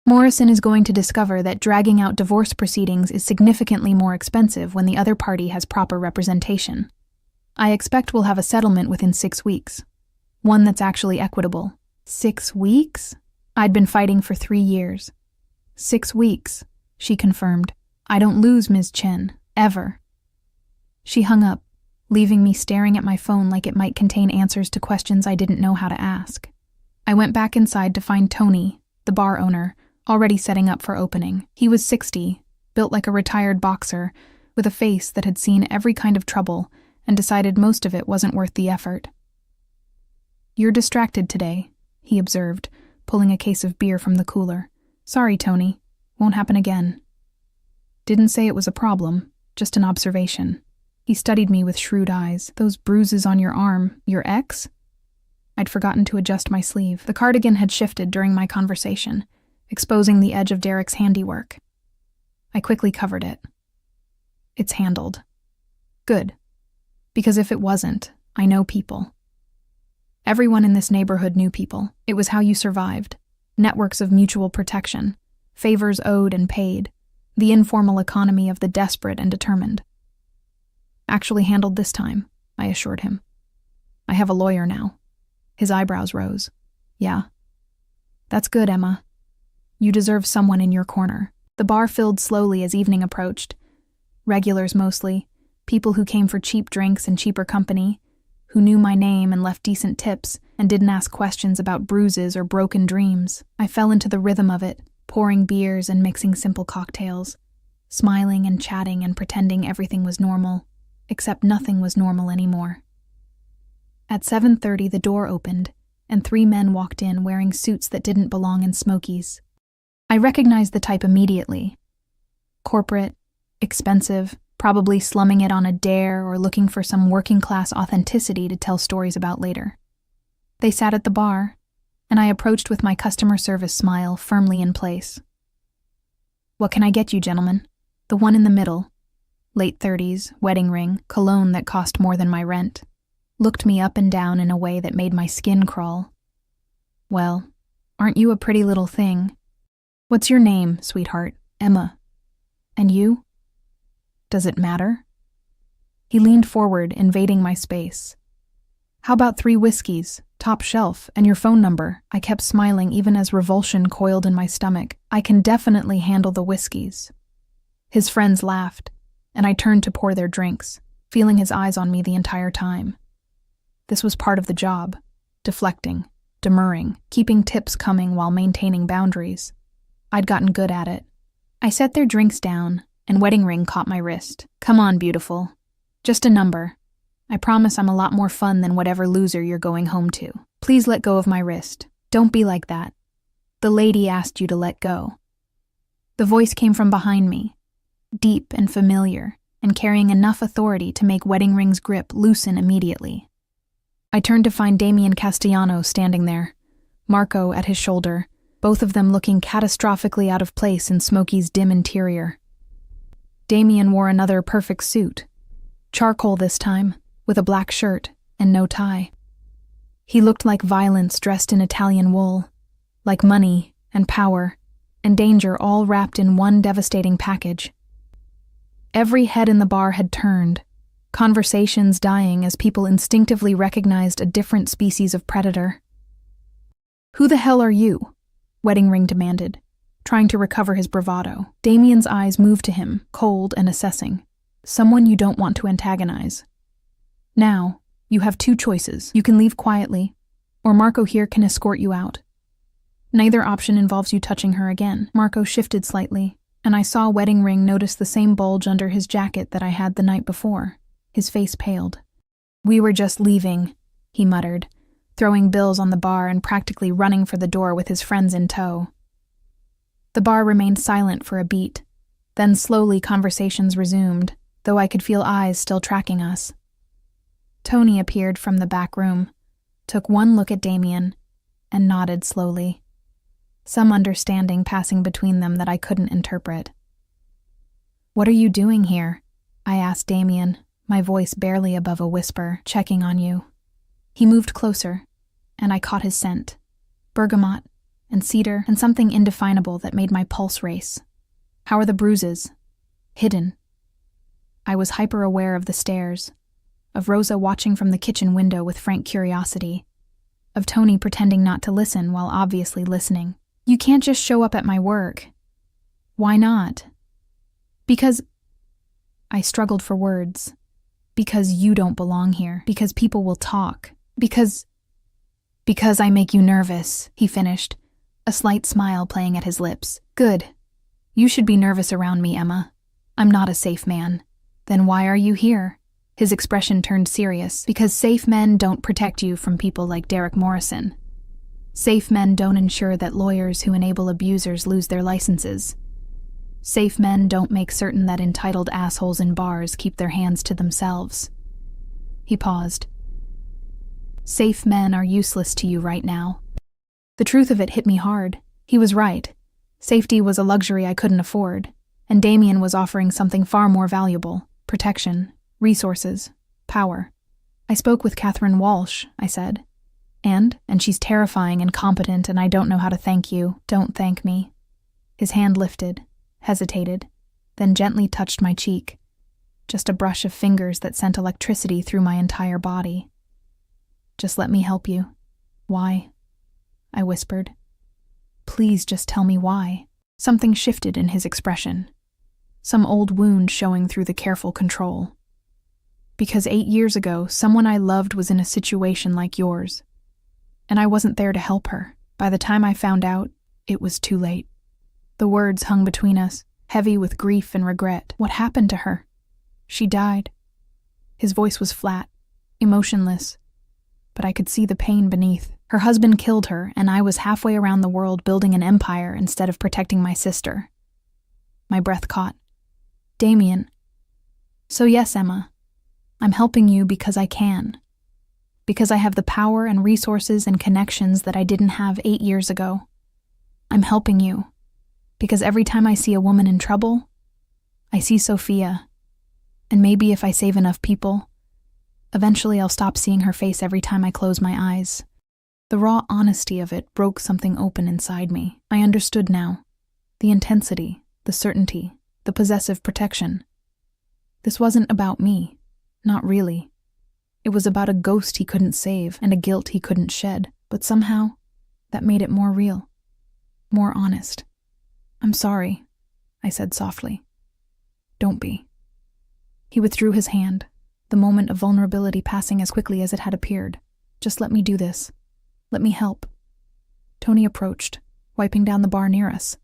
Morrison is going to discover that dragging out divorce proceedings is significantly more expensive when the other party has proper representation. I expect we'll have a settlement within 6 weeks. One that's actually equitable. 6 weeks? I'd been fighting for 3 years. 6 weeks, she confirmed. I don't lose, Ms. Chen, ever. She hung up, leaving me staring at my phone like it might contain answers to questions I didn't know how to ask. I went back inside to find Tony, the bar owner, already setting up for opening. He was 60, built like a retired boxer, with a face that had seen every kind of trouble and decided most of it wasn't worth the effort. You're distracted today, he observed, pulling a case of beer from the cooler. Sorry, Tony. Won't happen again. Didn't say it was a problem, just an observation. He studied me with shrewd eyes. Those bruises on your arm, your ex? I'd forgotten to adjust my sleeve. The cardigan had shifted during my conversation, exposing the edge of Derek's handiwork. I quickly covered it. It's handled. Good. Because if it wasn't, I know people. Everyone in this neighborhood knew people. It was how you survived. Networks of mutual protection. Favors owed and paid. The informal economy of the desperate and determined. Actually handled this time, I assured him. I have a lawyer now. His eyebrows rose. Yeah. That's good, Emma. You deserve someone in your corner. The bar filled slowly as evening approached. Regulars mostly, people who came for cheap drinks and cheaper company, who knew my name and left decent tips and didn't ask questions about bruises or broken dreams. I fell into the rhythm of it, pouring beers and mixing simple cocktails, smiling and chatting and pretending everything was normal, except nothing was normal anymore. At 7:30 the door opened, and 3 men walked in wearing suits that didn't belong in Smokies. I recognized the type immediately. Corporate, expensive, probably slumming it on a dare or looking for some working-class authenticity to tell stories about later. They sat at the bar, and I approached with my customer service smile firmly in place. What can I get you, gentlemen? The one in the middle, late 30s, wedding ring, cologne that cost more than my rent, looked me up and down in a way that made my skin crawl. Well, aren't you a pretty little thing? What's your name, sweetheart? Emma. And you? Does it matter? He leaned forward, invading my space. How about 3 whiskeys, top shelf, and your phone number? I kept smiling even as revulsion coiled in my stomach. I can definitely handle the whiskeys. His friends laughed, and I turned to pour their drinks, feeling his eyes on me the entire time. This was part of the job, deflecting, demurring, keeping tips coming while maintaining boundaries. I'd gotten good at it. I set their drinks down, and wedding ring caught my wrist. Come on, beautiful. Just a number. I promise I'm a lot more fun than whatever loser you're going home to. Please let go of my wrist. Don't be like that. The lady asked you to let go. The voice came from behind me, deep and familiar, and carrying enough authority to make wedding ring's grip loosen immediately. I turned to find Damien Castellano standing there, Marco at his shoulder, both of them looking catastrophically out of place in Smokey's dim interior. Damien wore another perfect suit, charcoal this time, with a black shirt and no tie. He looked like violence dressed in Italian wool, like money and power and danger all wrapped in one devastating package. Every head in the bar had turned, conversations dying as people instinctively recognized a different species of predator. Who the hell are you? Wedding ring demanded, trying to recover his bravado. Damien's eyes moved to him, cold and assessing. Someone you don't want to antagonize. Now, you have 2 choices. You can leave quietly, or Marco here can escort you out. Neither option involves you touching her again. Marco shifted slightly, and I saw wedding ring notice the same bulge under his jacket that I had the night before. His face paled. We were just leaving, he muttered, throwing bills on the bar and practically running for the door with his friends in tow. The bar remained silent for a beat. Then slowly conversations resumed, though I could feel eyes still tracking us. Tony appeared from the back room, took one look at Damien, and nodded slowly, some understanding passing between them that I couldn't interpret. What are you doing here? I asked Damien, my voice barely above a whisper, checking on you. He moved closer, and I caught his scent, bergamot and cedar and something indefinable that made my pulse race. How are the bruises? Hidden. I was hyper-aware of the stairs, of Rosa watching from the kitchen window with frank curiosity, of Tony pretending not to listen while obviously listening. You can't just show up at my work. Why not? Because... I struggled for words. Because you don't belong here. Because people will talk. Because I make you nervous, he finished, a slight smile playing at his lips. Good. You should be nervous around me, Emma. I'm not a safe man. Then why are you here? His expression turned serious. Because safe men don't protect you from people like Derek Morrison. Safe men don't ensure that lawyers who enable abusers lose their licenses. Safe men don't make certain that entitled assholes in bars keep their hands to themselves. He paused. Safe men are useless to you right now. The truth of it hit me hard. He was right. Safety was a luxury I couldn't afford, and Damien was offering something far more valuable: protection, resources, power. I spoke with Catherine Walsh, I said. And she's terrifying and competent, and I don't know how to thank you. Don't thank me. His hand lifted, hesitated, then gently touched my cheek. Just a brush of fingers that sent electricity through my entire body. "Just let me help you." "Why?" I whispered. "Please just tell me why." Something shifted in his expression. Some old wound showing through the careful control. "Because 8 years ago, someone I loved was in a situation like yours. And I wasn't there to help her. By the time I found out, it was too late." The words hung between us, heavy with grief and regret. "What happened to her?" "She died." His voice was flat, emotionless, but I could see the pain beneath. Her husband killed her, and I was halfway around the world building an empire instead of protecting my sister. My breath caught. "Damien." "So yes, Emma, I'm helping you because I can. Because I have the power and resources and connections that I didn't have 8 years ago. I'm helping you because every time I see a woman in trouble, I see Sophia. And maybe if I save enough people, eventually I'll stop seeing her face every time I close my eyes." The raw honesty of it broke something open inside me. I understood now. The intensity, the certainty, the possessive protection. This wasn't about me. Not really. It was about a ghost he couldn't save and a guilt he couldn't shed. But somehow, that made it more real. More honest. "I'm sorry," I said softly. "Don't be." He withdrew his hand, the moment of vulnerability passing as quickly as it had appeared. "Just let me do this. Let me help." Tony approached, wiping down the bar near us.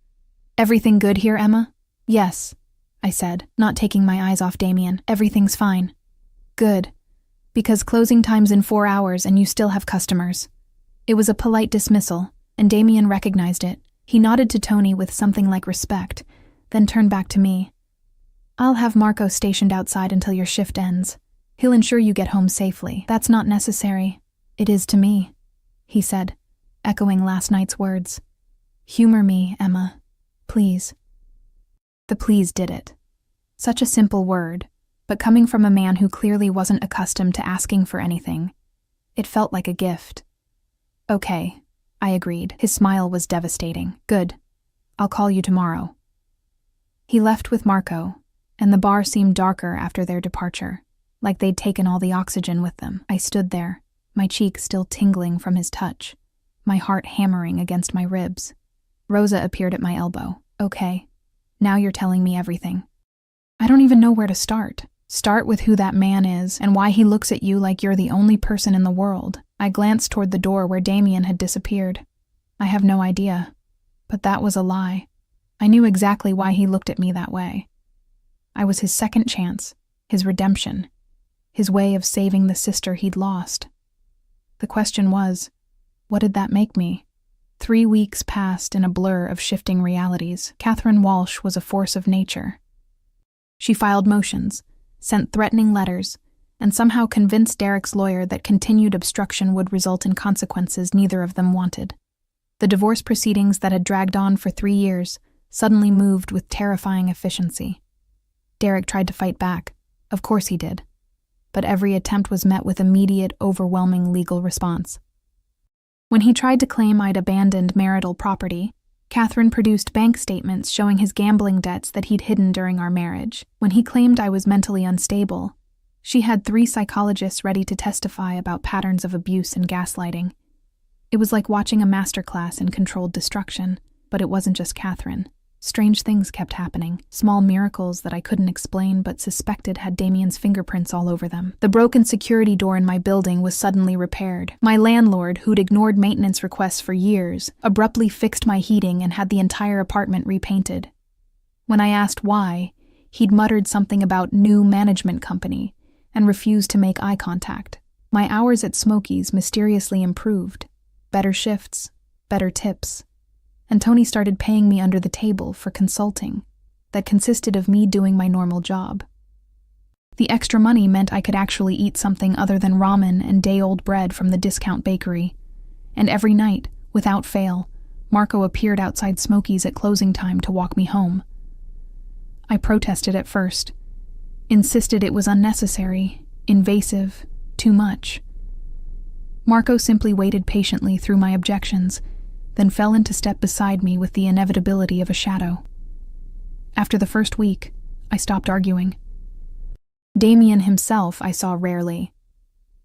"Everything good here, Emma?" "Yes," I said, not taking my eyes off Damien. "Everything's fine." "Good. Because closing time's in 4 hours and you still have customers." It was a polite dismissal, and Damien recognized it. He nodded to Tony with something like respect, then turned back to me. "I'll have Marco stationed outside until your shift ends. He'll ensure you get home safely." "That's not necessary." "It is to me," he said, echoing last night's words. "Humor me, Emma. Please." The please did it. Such a simple word, but coming from a man who clearly wasn't accustomed to asking for anything, it felt like a gift. "Okay," I agreed. His smile was devastating. "Good. I'll call you tomorrow." He left with Marco, and the bar seemed darker after their departure, like they'd taken all the oxygen with them. I stood there, my cheek still tingling from his touch, my heart hammering against my ribs. Rosa appeared at my elbow. "Okay, now you're telling me everything." "I don't even know where to start." "Start with who that man is and why he looks at you like you're the only person in the world." I glanced toward the door where Damien had disappeared. "I have no idea. But that was a lie. I knew exactly why he looked at me that way. I was his second chance, his redemption, his way of saving the sister he'd lost. The question was, what did that make me? 3 weeks passed in a blur of shifting realities. Catherine Walsh was a force of nature. She filed motions, sent threatening letters, and somehow convinced Derek's lawyer that continued obstruction would result in consequences neither of them wanted. The divorce proceedings that had dragged on for 3 years suddenly moved with terrifying efficiency. Derek tried to fight back. Of course he did. But every attempt was met with immediate, overwhelming legal response. When he tried to claim I'd abandoned marital property, Catherine produced bank statements showing his gambling debts that he'd hidden during our marriage. When he claimed I was mentally unstable, she had 3 psychologists ready to testify about patterns of abuse and gaslighting. It was like watching a masterclass in controlled destruction, but it wasn't just Catherine. Strange things kept happening, small miracles that I couldn't explain but suspected had Damien's fingerprints all over them. The broken security door in my building was suddenly repaired. My landlord, who'd ignored maintenance requests for years, abruptly fixed my heating and had the entire apartment repainted. When I asked why, he'd muttered something about new management company and refused to make eye contact. My hours at Smokey's mysteriously improved. Better shifts, better tips. And Tony started paying me under the table for consulting that consisted of me doing my normal job. The extra money meant I could actually eat something other than ramen and day-old bread from the discount bakery. And every night, without fail, Marco appeared outside Smokey's at closing time to walk me home. I protested at first, insisted it was unnecessary, invasive, too much. Marco simply waited patiently through my objections, then fell into step beside me with the inevitability of a shadow. After the first week, I stopped arguing. Damien himself I saw rarely.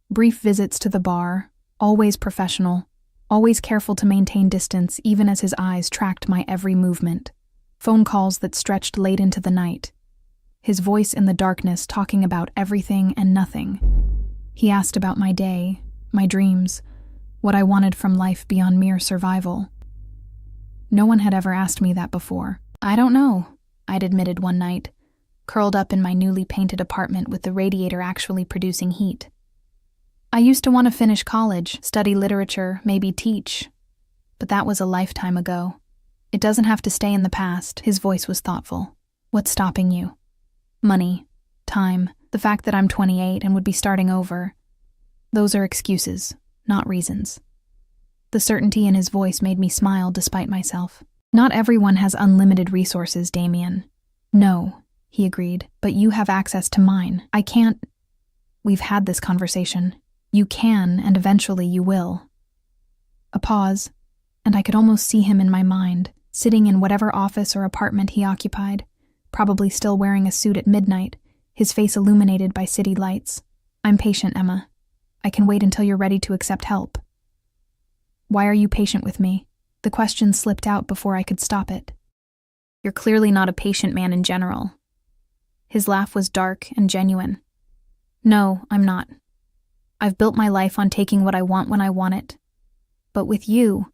Brief visits to the bar, always professional, always careful to maintain distance even as his eyes tracked my every movement. Phone calls that stretched late into the night. His voice in the darkness talking about everything and nothing. He asked about my day, my dreams, what I wanted from life beyond mere survival. No one had ever asked me that before. I don't know, I'd admitted one night, curled up in my newly painted apartment with the radiator actually producing heat. I used to want to finish college, study literature, maybe teach. But that was a lifetime ago. It doesn't have to stay in the past. His voice was thoughtful. What's stopping you? Money, time, the fact that I'm 28 and would be starting over. Those are excuses, not reasons. The certainty in his voice made me smile despite myself. Not everyone has unlimited resources, Damien. No, he agreed, but you have access to mine. I can't. We've had this conversation. You can, and eventually you will. A pause, and I could almost see him in my mind, sitting in whatever office or apartment he occupied, probably still wearing a suit at midnight, his face illuminated by city lights. I'm patient, Emma. I can wait until you're ready to accept help. Why are you patient with me? The question slipped out before I could stop it. You're clearly not a patient man in general. His laugh was dark and genuine. No, I'm not. I've built my life on taking what I want when I want it. But with you,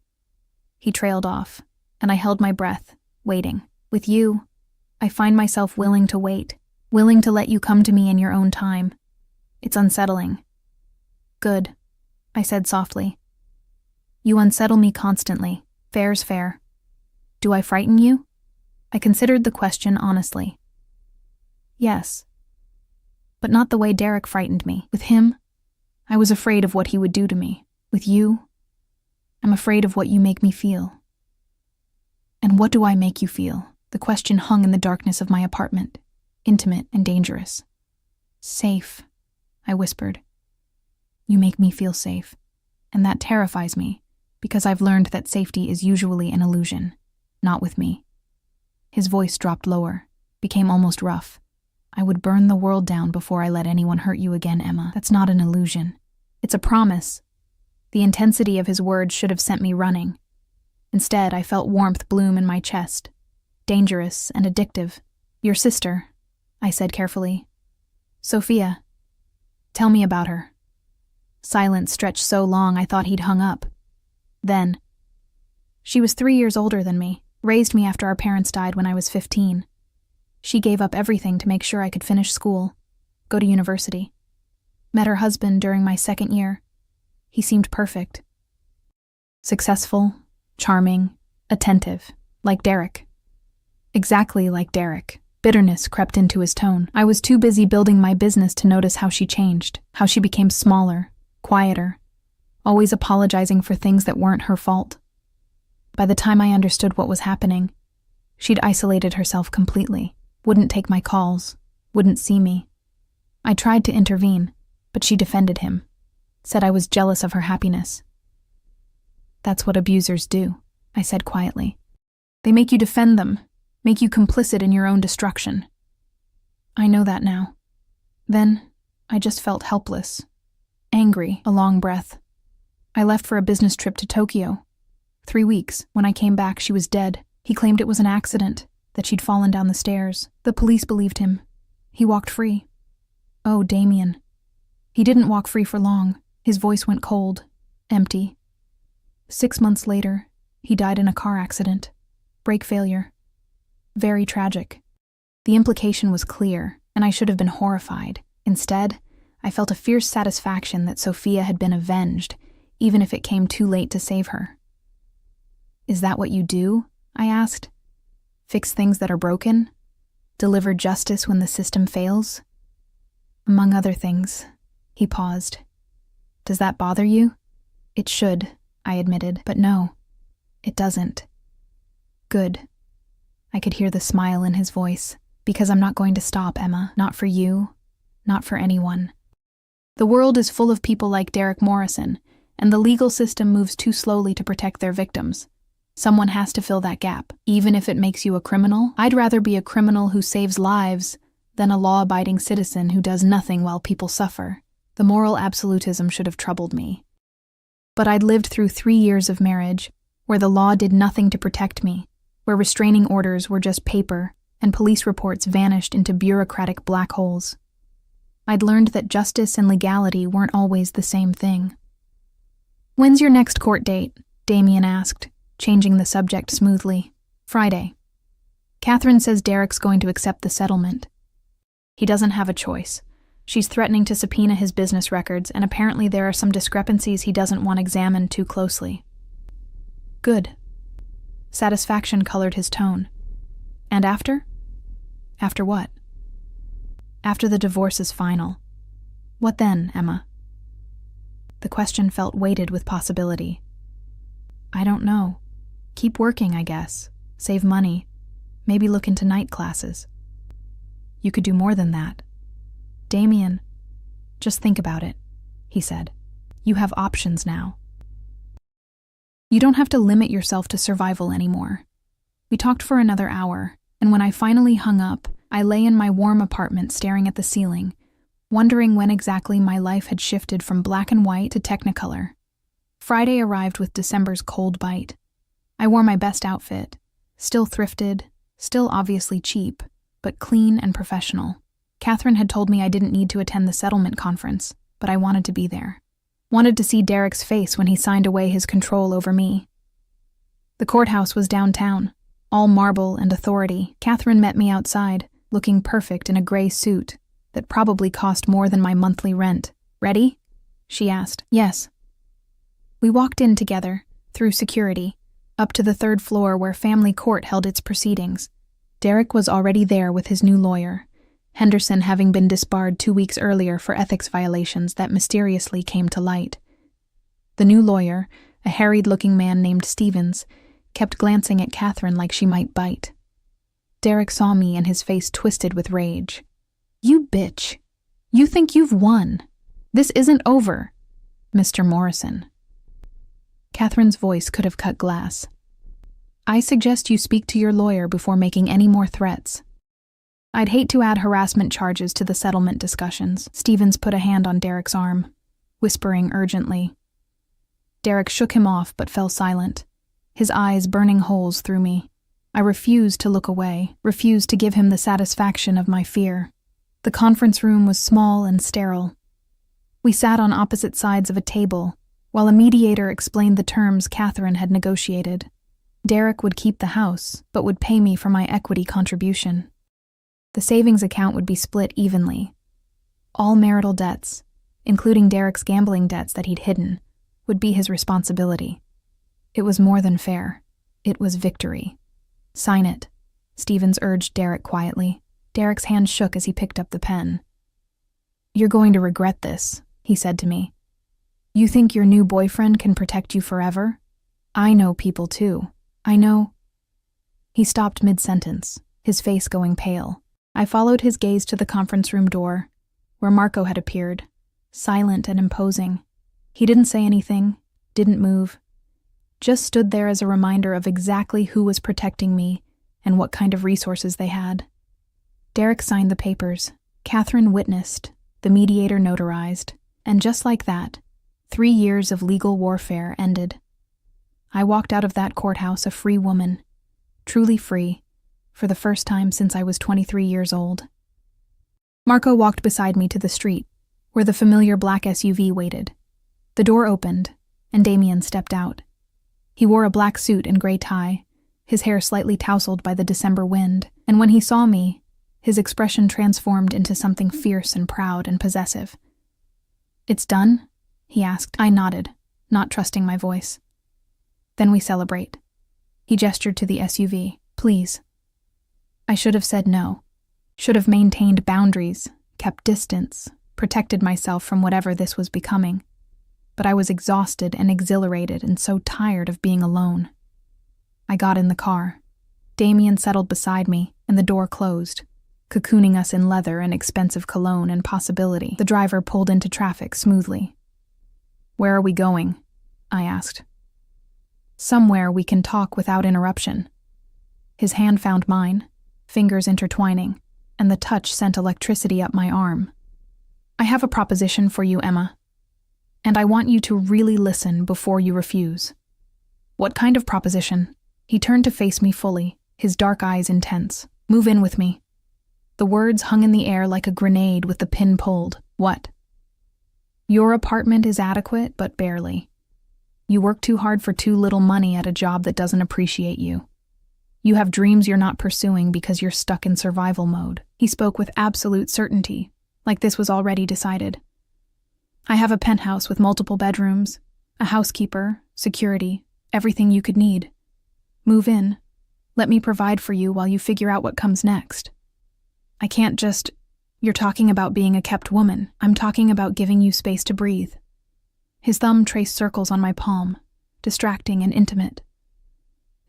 he trailed off, and I held my breath, waiting. With you, I find myself willing to wait, willing to let you come to me in your own time. It's unsettling. Good, I said softly. You unsettle me constantly. Fair's fair. Do I frighten you? I considered the question honestly. Yes. But not the way Derek frightened me. With him, I was afraid of what he would do to me. With you, I'm afraid of what you make me feel. And what do I make you feel? The question hung in the darkness of my apartment, intimate and dangerous. Safe, I whispered. You make me feel safe, and that terrifies me, because I've learned that safety is usually an illusion, not with me. His voice dropped lower, became almost rough. I would burn the world down before I let anyone hurt you again, Emma. That's not an illusion. It's a promise. The intensity of his words should have sent me running. Instead, I felt warmth bloom in my chest. Dangerous and addictive. Your sister, I said carefully. Sophia. Tell me about her. Silence stretched so long I thought he'd hung up. Then. She was 3 years older than me, raised me after our parents died when I was 15. She gave up everything to make sure I could finish school, go to university. Met her husband during my second year. He seemed perfect. Successful, charming, attentive, like Derek. Exactly like Derek. Bitterness crept into his tone. I was too busy building my business to notice how she changed, how she became smaller, quieter, always apologizing for things that weren't her fault. By the time I understood what was happening, she'd isolated herself completely, wouldn't take my calls, wouldn't see me. I tried to intervene, but she defended him, said I was jealous of her happiness. That's what abusers do, I said quietly. They make you defend them, make you complicit in your own destruction. I know that now. Then, I just felt helpless. Angry, a long breath. I left for a business trip to Tokyo. 3 weeks. When I came back, she was dead. He claimed it was an accident, that she'd fallen down the stairs. The police believed him. He walked free. Oh, Damien. He didn't walk free for long. His voice went cold, empty. 6 months later, he died in a car accident. Brake failure. Very tragic. The implication was clear, and I should have been horrified. Instead, I felt a fierce satisfaction that Sophia had been avenged, even if it came too late to save her. Is that what you do? I asked. Fix things that are broken? Deliver justice when the system fails? Among other things. He paused. Does that bother you? It should, I admitted, but no, it doesn't. Good. I could hear the smile in his voice, because I'm not going to stop, Emma. Not for you, not for anyone. The world is full of people like Derek Morrison, and the legal system moves too slowly to protect their victims. Someone has to fill that gap, even if it makes you a criminal. I'd rather be a criminal who saves lives than a law-abiding citizen who does nothing while people suffer. The moral absolutism should have troubled me. But I'd lived through 3 years of marriage, where the law did nothing to protect me, where restraining orders were just paper and police reports vanished into bureaucratic black holes. I'd learned that justice and legality weren't always the same thing. "When's your next court date?" Damien asked, changing the subject smoothly. "Friday. Catherine says Derek's going to accept the settlement. He doesn't have a choice. She's threatening to subpoena his business records, and apparently there are some discrepancies he doesn't want examined too closely." "Good." Satisfaction colored his tone. "And after?" "After what?" "After the divorce is final." "What then, Emma?" The question felt weighted with possibility. "I don't know. Keep working, I guess. Save money. Maybe look into night classes." "You could do more than that." "Damien, just think about it," he said. "You have options now. You don't have to limit yourself to survival anymore." We talked for another hour, and when I finally hung up, I lay in my warm apartment staring at the ceiling, wondering when exactly my life had shifted from black and white to technicolor. Friday arrived with December's cold bite. I wore my best outfit, still thrifted, still obviously cheap, but clean and professional. Catherine had told me I didn't need to attend the settlement conference, but I wanted to be there. Wanted to see Derek's face when he signed away his control over me. The courthouse was downtown, all marble and authority. Catherine met me outside, looking perfect in a gray suit that probably cost more than my monthly rent. "Ready?" she asked. "Yes." We walked in together, through security, up to the 3rd floor where family court held its proceedings. Derek was already there with his new lawyer, Henderson having been disbarred 2 weeks earlier for ethics violations that mysteriously came to light. The new lawyer, a harried-looking man named Stevens, kept glancing at Catherine like she might bite. Derek saw me and his face twisted with rage. "You bitch. You think you've won. This isn't over, Mr. Morrison." Catherine's voice could have cut glass. "I suggest you speak to your lawyer before making any more threats." "I'd hate to add harassment charges to the settlement discussions." Stevens put a hand on Derek's arm, whispering urgently. Derek shook him off but fell silent, his eyes burning holes through me. I refused to look away, refused to give him the satisfaction of my fear. The conference room was small and sterile. We sat on opposite sides of a table, while a mediator explained the terms Catherine had negotiated. Derek would keep the house, but would pay me for my equity contribution. The savings account would be split evenly. All marital debts, including Derek's gambling debts that he'd hidden, would be his responsibility. It was more than fair. It was victory. "Sign it," Stevens urged Derek quietly. Derek's hand shook as he picked up the pen. "You're going to regret this," he said to me. "You think your new boyfriend can protect you forever? I know people too. I know—" He stopped mid-sentence, his face going pale. I followed his gaze to the conference room door, where Marco had appeared, silent and imposing. He didn't say anything, didn't move, just stood there as a reminder of exactly who was protecting me and what kind of resources they had. Derek signed the papers, Catherine witnessed, the mediator notarized, and just like that, 3 years of legal warfare ended. I walked out of that courthouse a free woman, truly free, for the first time since I was 23 years old. Marco walked beside me to the street, where the familiar black SUV waited. The door opened, and Damien stepped out. He wore a black suit and gray tie, his hair slightly tousled by the December wind, and when he saw me, his expression transformed into something fierce and proud and possessive. "It's done?" he asked. I nodded, not trusting my voice. "Then we celebrate." He gestured to the SUV. "Please." I should have said no. Should have maintained boundaries, kept distance, protected myself from whatever this was becoming. But I was exhausted and exhilarated and so tired of being alone. I got in the car. Damien settled beside me, and the door closed, cocooning us in leather and expensive cologne and possibility. The driver pulled into traffic smoothly. "Where are we going?" I asked. Somewhere we can talk without interruption. His hand found mine, fingers intertwining, and the touch sent electricity up my arm. I have a proposition for you, Emma, and I want you to really listen before you refuse. What kind of proposition? He turned to face me fully, his dark eyes intense. Move in with me. The words hung in the air like a grenade with the pin pulled. What? Your apartment is adequate, but barely. You work too hard for too little money at a job that doesn't appreciate you. You have dreams you're not pursuing because you're stuck in survival mode. He spoke with absolute certainty, like this was already decided. I have a penthouse with multiple bedrooms, a housekeeper, security, everything you could need. Move in. Let me provide for you while you figure out what comes next. I can't just... You're talking about being a kept woman. I'm talking about giving you space to breathe. His thumb traced circles on my palm, distracting and intimate.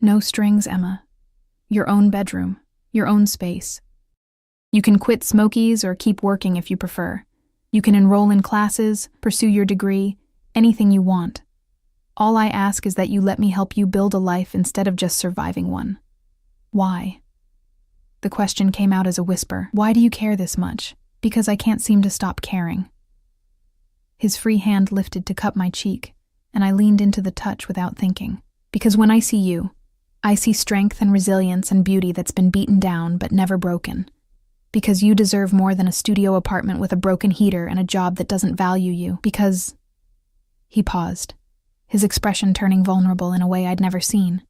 No strings, Emma. Your own bedroom, your own space. You can quit Smokies or keep working if you prefer. You can enroll in classes, pursue your degree, anything you want. All I ask is that you let me help you build a life instead of just surviving one. Why? The question came out as a whisper. Why do you care this much? Because I can't seem to stop caring. His free hand lifted to cup my cheek, and I leaned into the touch without thinking. Because when I see you, I see strength and resilience and beauty that's been beaten down but never broken. Because you deserve more than a studio apartment with a broken heater and a job that doesn't value you. Because... He paused, his expression turning vulnerable in a way I'd never seen.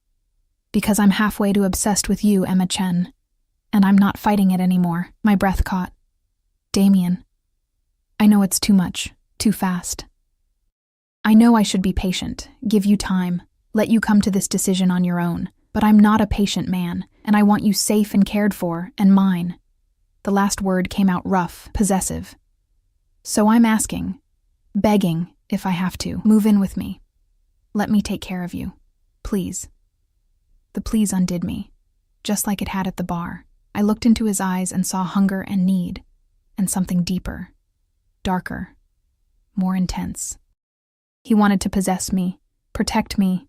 Because I'm halfway to obsessed with you, Emma Chen. And I'm not fighting it anymore. My breath caught. Damien. I know it's too much, too fast. I know I should be patient, give you time, let you come to this decision on your own. But I'm not a patient man, and I want you safe and cared for, and mine. The last word came out rough, possessive. So I'm asking, begging, if I have to, move in with me. Let me take care of you. Please. The please undid me, just like it had at the bar. I looked into his eyes and saw hunger and need, and something deeper, darker, more intense. He wanted to possess me, protect me,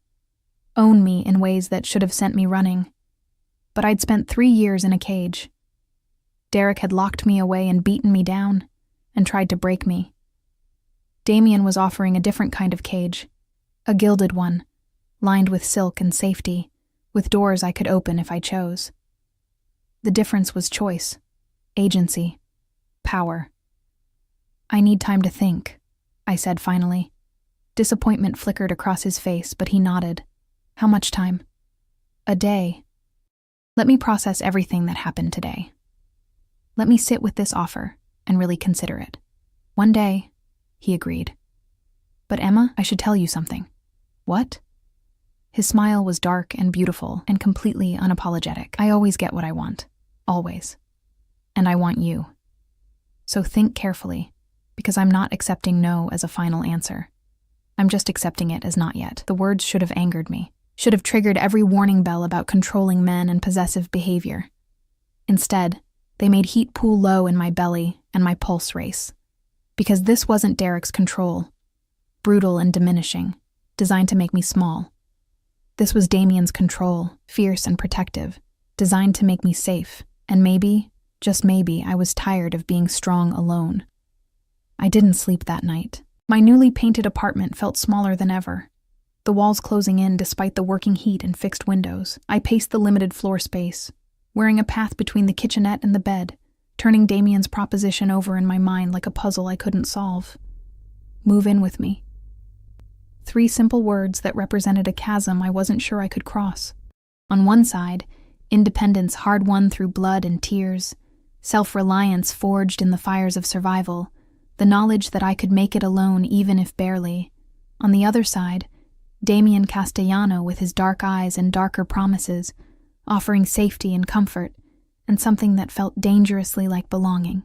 own me in ways that should have sent me running. But I'd spent 3 years in a cage. Derek had locked me away and beaten me down, and tried to break me. Damien was offering a different kind of cage, a gilded one, lined with silk and safety, with doors I could open if I chose. The difference was choice, agency, power. I need time to think, I said finally. Disappointment flickered across his face, but he nodded. How much time? A day. Let me process everything that happened today. Let me sit with this offer and really consider it. One day, he agreed. But Emma, I should tell you something. What? His smile was dark and beautiful and completely unapologetic. I always get what I want. Always. And I want you. So think carefully, because I'm not accepting no as a final answer. I'm just accepting it as not yet. The words should have angered me, should have triggered every warning bell about controlling men and possessive behavior. Instead, they made heat pool low in my belly and my pulse race. Because this wasn't Derek's control, brutal and diminishing, designed to make me small. This was Damien's control, fierce and protective, designed to make me safe, and maybe, just maybe, I was tired of being strong alone. I didn't sleep that night. My newly painted apartment felt smaller than ever, the walls closing in despite the working heat and fixed windows. I paced the limited floor space, wearing a path between the kitchenette and the bed, turning Damien's proposition over in my mind like a puzzle I couldn't solve. Move in with me. 3 simple words that represented a chasm I wasn't sure I could cross. On one side, independence hard-won through blood and tears, self-reliance forged in the fires of survival, the knowledge that I could make it alone even if barely. On the other side, Damien Castellano with his dark eyes and darker promises, offering safety and comfort, and something that felt dangerously like belonging.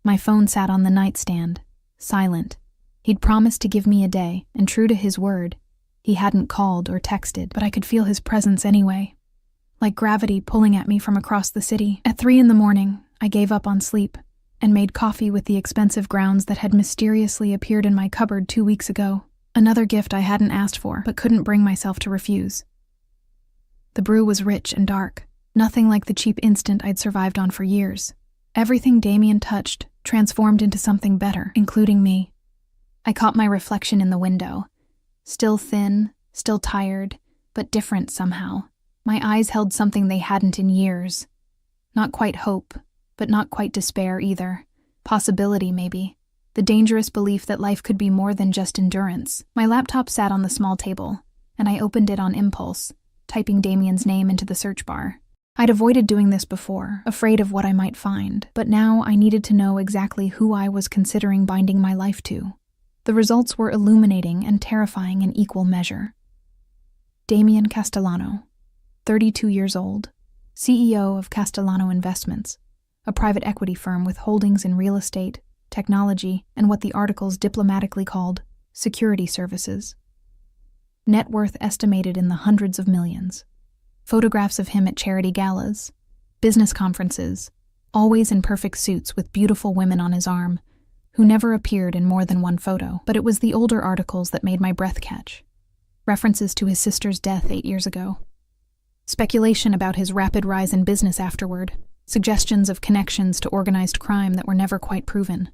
My phone sat on the nightstand, silent. He'd promised to give me a day, and true to his word, he hadn't called or texted, but I could feel his presence anyway, like gravity pulling at me from across the city. At 3 a.m, I gave up on sleep and made coffee with the expensive grounds that had mysteriously appeared in my cupboard 2 weeks ago. Another gift I hadn't asked for, but couldn't bring myself to refuse. The brew was rich and dark, nothing like the cheap instant I'd survived on for years. Everything Damien touched transformed into something better, including me. I caught my reflection in the window. Still thin, still tired, but different somehow. My eyes held something they hadn't in years. Not quite hope, but not quite despair either. Possibility, maybe. The dangerous belief that life could be more than just endurance. My laptop sat on the small table, and I opened it on impulse, typing Damien's name into the search bar. I'd avoided doing this before, afraid of what I might find, but now I needed to know exactly who I was considering binding my life to. The results were illuminating and terrifying in equal measure. Damien Castellano, 32 years old, CEO of Castellano Investments, a private equity firm with holdings in real estate, technology, and what the articles diplomatically called security services. Net worth estimated in the hundreds of millions. Photographs of him at charity galas, business conferences, always in perfect suits with beautiful women on his arm, who never appeared in more than one photo. But it was the older articles that made my breath catch. References to his sister's death 8 years ago. Speculation about his rapid rise in business afterward. Suggestions of connections to organized crime that were never quite proven.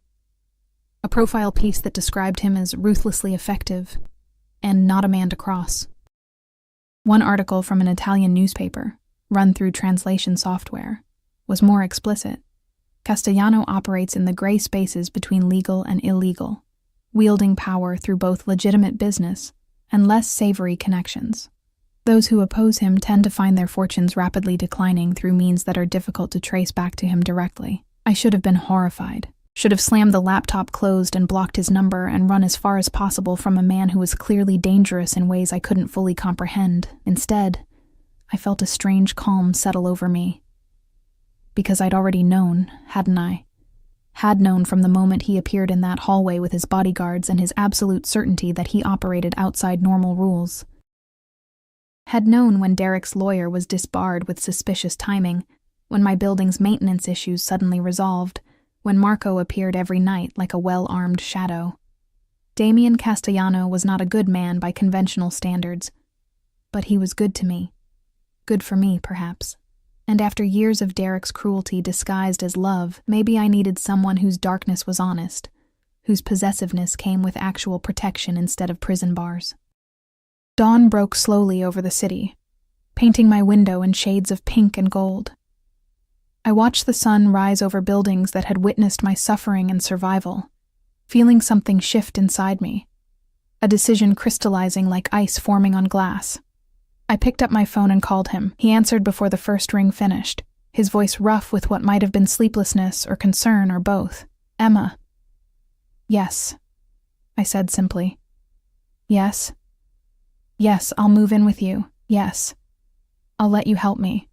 A profile piece that described him as ruthlessly effective and not a man to cross. One article from an Italian newspaper, run through translation software, was more explicit. Castellano operates in the gray spaces between legal and illegal, wielding power through both legitimate business and less savory connections. Those who oppose him tend to find their fortunes rapidly declining through means that are difficult to trace back to him directly. I should have been horrified. Should have slammed the laptop closed and blocked his number and run as far as possible from a man who was clearly dangerous in ways I couldn't fully comprehend. Instead, I felt a strange calm settle over me. Because I'd already known, hadn't I? Had known from the moment he appeared in that hallway with his bodyguards and his absolute certainty that he operated outside normal rules. Had known when Derek's lawyer was disbarred with suspicious timing, when my building's maintenance issues suddenly resolved, when Marco appeared every night like a well-armed shadow. Damien Castellano was not a good man by conventional standards, but he was good to me. Good for me, perhaps. And after years of Derek's cruelty disguised as love, maybe I needed someone whose darkness was honest, whose possessiveness came with actual protection instead of prison bars. Dawn broke slowly over the city, painting my window in shades of pink and gold. I watched the sun rise over buildings that had witnessed my suffering and survival, feeling something shift inside me, a decision crystallizing like ice forming on glass. I picked up my phone and called him. He answered before the first ring finished, his voice rough with what might have been sleeplessness or concern or both. "Emma." "Yes," I said simply. "Yes. Yes, I'll move in with you. Yes. I'll let you help me.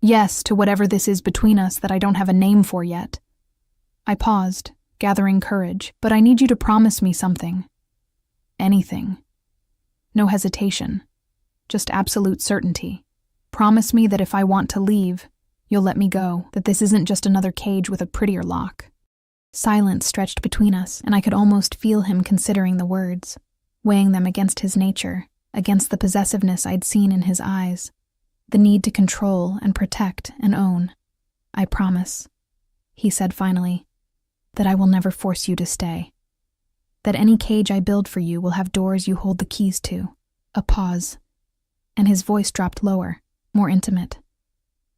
Yes to whatever this is between us that I don't have a name for yet." I paused, gathering courage. "But I need you to promise me something. Anything. No hesitation. Just absolute certainty. Promise me that if I want to leave, you'll let me go, that this isn't just another cage with a prettier lock." Silence stretched between us, and I could almost feel him considering the words, weighing them against his nature, against the possessiveness I'd seen in his eyes, the need to control and protect and own. "I promise," he said finally, "that I will never force you to stay. That any cage I build for you will have doors you hold the keys to." A pause, and his voice dropped lower, more intimate.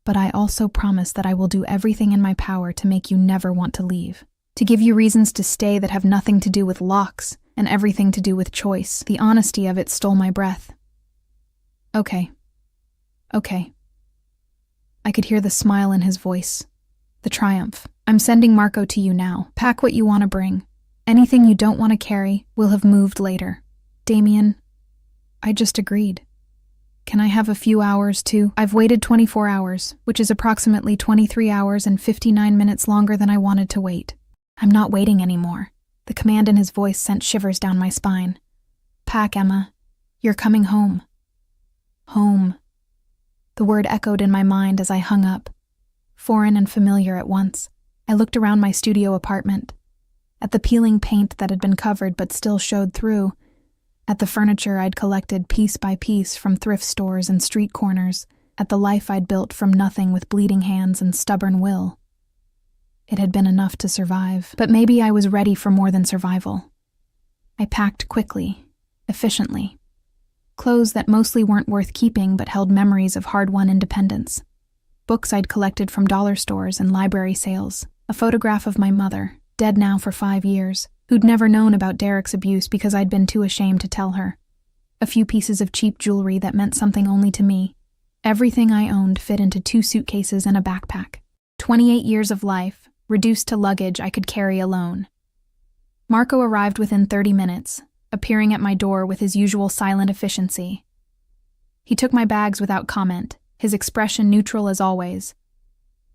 "But I also promise that I will do everything in my power to make you never want to leave, to give you reasons to stay that have nothing to do with locks and everything to do with choice." The honesty of it stole my breath. Okay. I could hear the smile in his voice, the triumph. "I'm sending Marco to you now. Pack what you want to bring. Anything you don't want to carry will have moved later." "Damien," I just agreed. "Can I have a few hours too? I've waited 24 hours, which is approximately 23 hours and 59 minutes longer than I wanted to wait. I'm not waiting anymore." The command in his voice sent shivers down my spine. "Pack, Emma. You're coming home." Home. The word echoed in my mind as I hung up, foreign and familiar at once. I looked around my studio apartment, at the peeling paint that had been covered but still showed through, At the furniture I'd collected piece by piece from thrift stores and street corners, at the life I'd built from nothing with bleeding hands and stubborn will. It had been enough to survive, but maybe I was ready for more than survival. I packed quickly, efficiently. Clothes that mostly weren't worth keeping but held memories of hard-won independence. Books I'd collected from dollar stores and library sales. A photograph of my mother, dead now for 5 years, who'd never known about Derek's abuse because I'd been too ashamed to tell her. A few pieces of cheap jewelry that meant something only to me. Everything I owned fit into 2 suitcases and a backpack. 28 years of life, reduced to luggage I could carry alone. Marco arrived within 30 minutes, appearing at my door with his usual silent efficiency. He took my bags without comment, his expression neutral as always.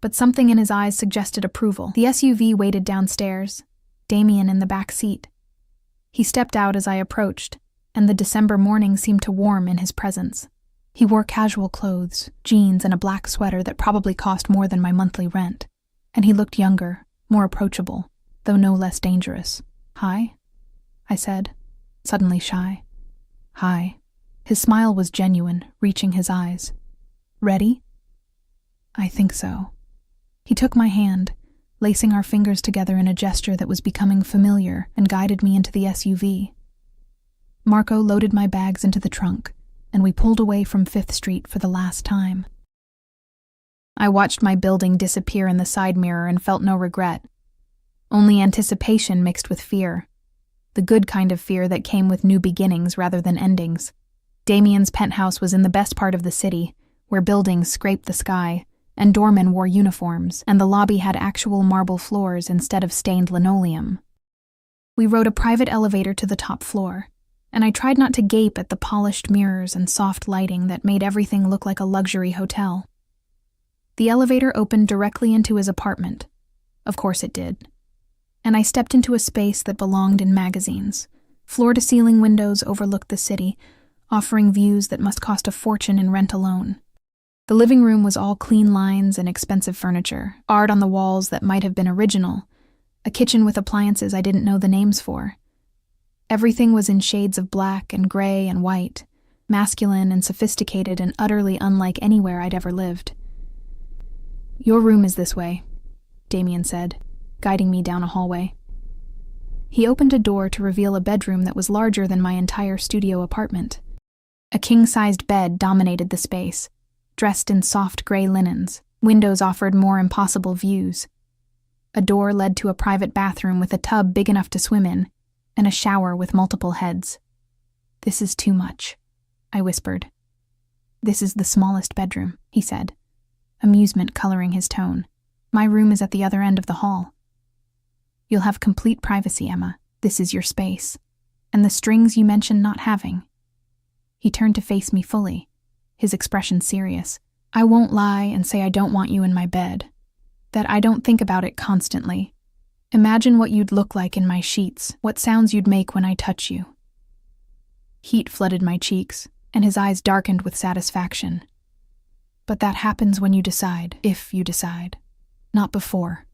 But something in his eyes suggested approval. The SUV waited downstairs, Damien in the back seat. He stepped out as I approached, and the December morning seemed to warm in his presence. He wore casual clothes, jeans, and a black sweater that probably cost more than my monthly rent. And he looked younger, more approachable, though no less dangerous. "Hi?" I said, suddenly shy. "Hi." His smile was genuine, reaching his eyes. "Ready?" "I think so." He took my hand, lacing our fingers together in a gesture that was becoming familiar, and guided me into the SUV. Marco loaded my bags into the trunk, and we pulled away from 5th Street for the last time. I watched my building disappear in the side mirror and felt no regret. Only anticipation mixed with fear. The good kind of fear that came with new beginnings rather than endings. Damien's penthouse was in the best part of the city, where buildings scraped the sky, and doormen wore uniforms, and the lobby had actual marble floors instead of stained linoleum. We rode a private elevator to the top floor, and I tried not to gape at the polished mirrors and soft lighting that made everything look like a luxury hotel. The elevator opened directly into his apartment. Of course it did. And I stepped into a space that belonged in magazines. Floor-to-ceiling windows overlooked the city, offering views that must cost a fortune in rent alone. The living room was all clean lines and expensive furniture, art on the walls that might have been original, a kitchen with appliances I didn't know the names for. Everything was in shades of black and gray and white, masculine and sophisticated and utterly unlike anywhere I'd ever lived. "Your room is this way," Damien said, guiding me down a hallway. He opened a door to reveal a bedroom that was larger than my entire studio apartment. A king-sized bed dominated the space, dressed in soft gray linens. Windows offered more impossible views. A door led to a private bathroom with a tub big enough to swim in, and a shower with multiple heads. "This is too much," I whispered. "This is the smallest bedroom," he said, amusement coloring his tone. "My room is at the other end of the hall. You'll have complete privacy, Emma. This is your space. And the strings you mentioned not having." He turned to face me fully, his expression serious. "I won't lie and say I don't want you in my bed. That I don't think about it constantly. Imagine what you'd look like in my sheets, what sounds you'd make when I touch you." Heat flooded my cheeks, and his eyes darkened with satisfaction. "But that happens when you decide, if you decide. Not before.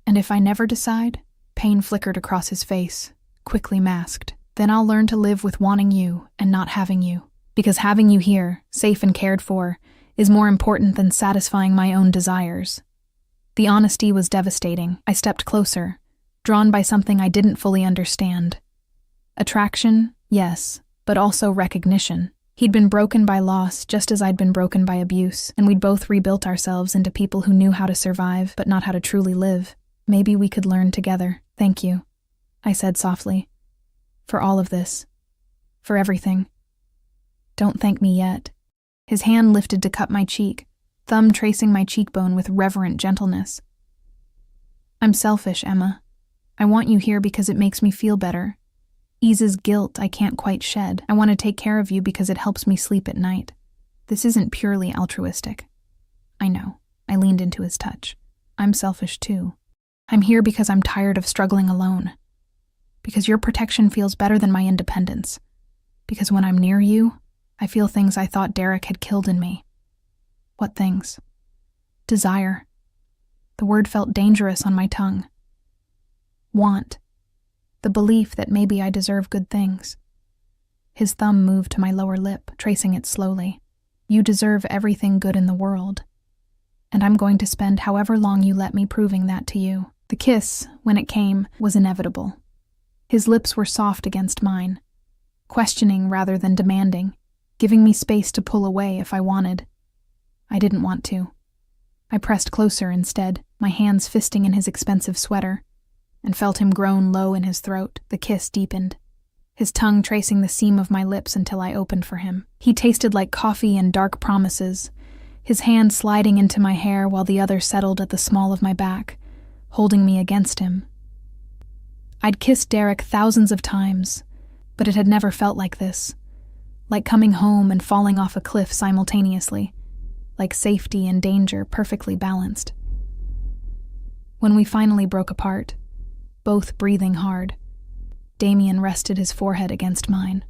And if I never decide," pain flickered across his face, quickly masked, "then I'll learn to live with wanting you and not having you. Because having you here, safe and cared for, is more important than satisfying my own desires." The honesty was devastating. I stepped closer, drawn by something I didn't fully understand. Attraction, yes, but also recognition. He'd been broken by loss just as I'd been broken by abuse, and we'd both rebuilt ourselves into people who knew how to survive, but not how to truly live. Maybe we could learn together. "Thank you," I said softly. "For all of this. For everything." "Don't thank me yet." His hand lifted to cup my cheek, thumb tracing my cheekbone with reverent gentleness. "I'm selfish, Emma. I want you here because it makes me feel better. Eases guilt I can't quite shed. I want to take care of you because it helps me sleep at night. This isn't purely altruistic." "I know." I leaned into his touch. "I'm selfish too. I'm here because I'm tired of struggling alone. Because your protection feels better than my independence. Because when I'm near you, I feel things I thought Derek had killed in me." "What things?" "Desire." The word felt dangerous on my tongue. "Want. The belief that maybe I deserve good things." His thumb moved to my lower lip, tracing it slowly. "You deserve everything good in the world. And I'm going to spend however long you let me proving that to you." The kiss, when it came, was inevitable. His lips were soft against mine, questioning rather than demanding, giving me space to pull away if I wanted. I didn't want to. I pressed closer instead, my hands fisting in his expensive sweater, and felt him groan low in his throat. The kiss deepened, his tongue tracing the seam of my lips until I opened for him. He tasted like coffee and dark promises, his hand sliding into my hair while the other settled at the small of my back, holding me against him. I'd kissed Derek thousands of times, but it had never felt like this. Like coming home and falling off a cliff simultaneously. Like safety and danger perfectly balanced. When we finally broke apart, both breathing hard, Damien rested his forehead against mine.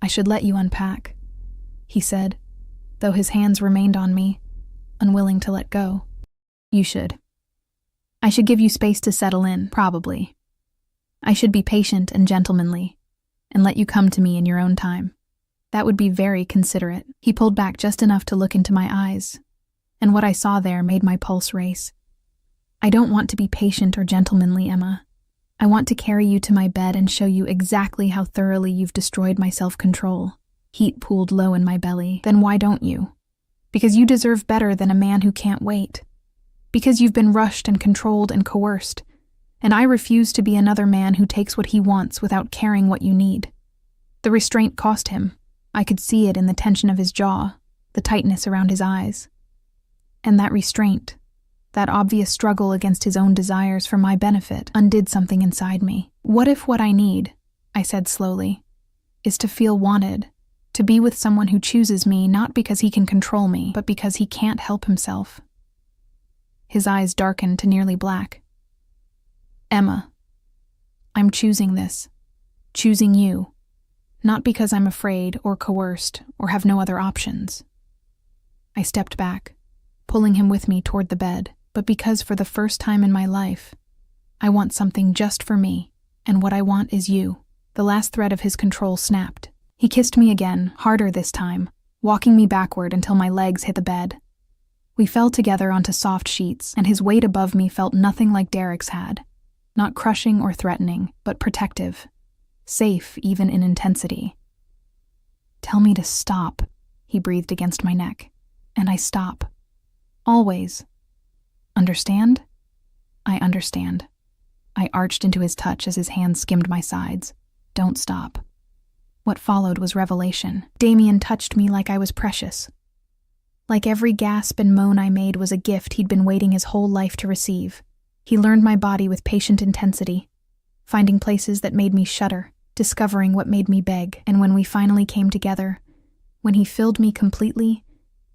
"I should let you unpack," he said, though his hands remained on me, unwilling to let go. "You should. I should give you space to settle in, probably. I should be patient and gentlemanly, and let you come to me in your own time. That would be very considerate." He pulled back just enough to look into my eyes, and what I saw there made my pulse race. "I don't want to be patient or gentlemanly, Emma. I want to carry you to my bed and show you exactly how thoroughly you've destroyed my self-control." Heat pooled low in my belly. "Then why don't you? Because you deserve better than a man who can't wait. Because you've been rushed and controlled and coerced, and I refuse to be another man who takes what he wants without caring what you need." The restraint cost him. I could see it in the tension of his jaw, the tightness around his eyes. And that restraint, that obvious struggle against his own desires for my benefit, undid something inside me. "What if what I need," I said slowly, "is to feel wanted, to be with someone who chooses me not because he can control me, but because he can't help himself?" His eyes darkened to nearly black. "Emma, I'm choosing this, choosing you, not because I'm afraid or coerced or have no other options." I stepped back, pulling him with me toward the bed, but because for the first time in my life, I want something just for me, and what I want is you. The last thread of his control snapped. He kissed me again, harder this time, walking me backward until my legs hit the bed. We fell together onto soft sheets, and his weight above me felt nothing like Derek's had. Not crushing or threatening, but protective. Safe even in intensity. "Tell me to stop," he breathed against my neck. And I stop. Always. "Understand?" "I understand." I arched into his touch as his hand skimmed my sides. "Don't stop." What followed was revelation. Damien touched me like I was precious. Like every gasp and moan I made was a gift he'd been waiting his whole life to receive. He learned my body with patient intensity, finding places that made me shudder, discovering what made me beg, and when we finally came together, when he filled me completely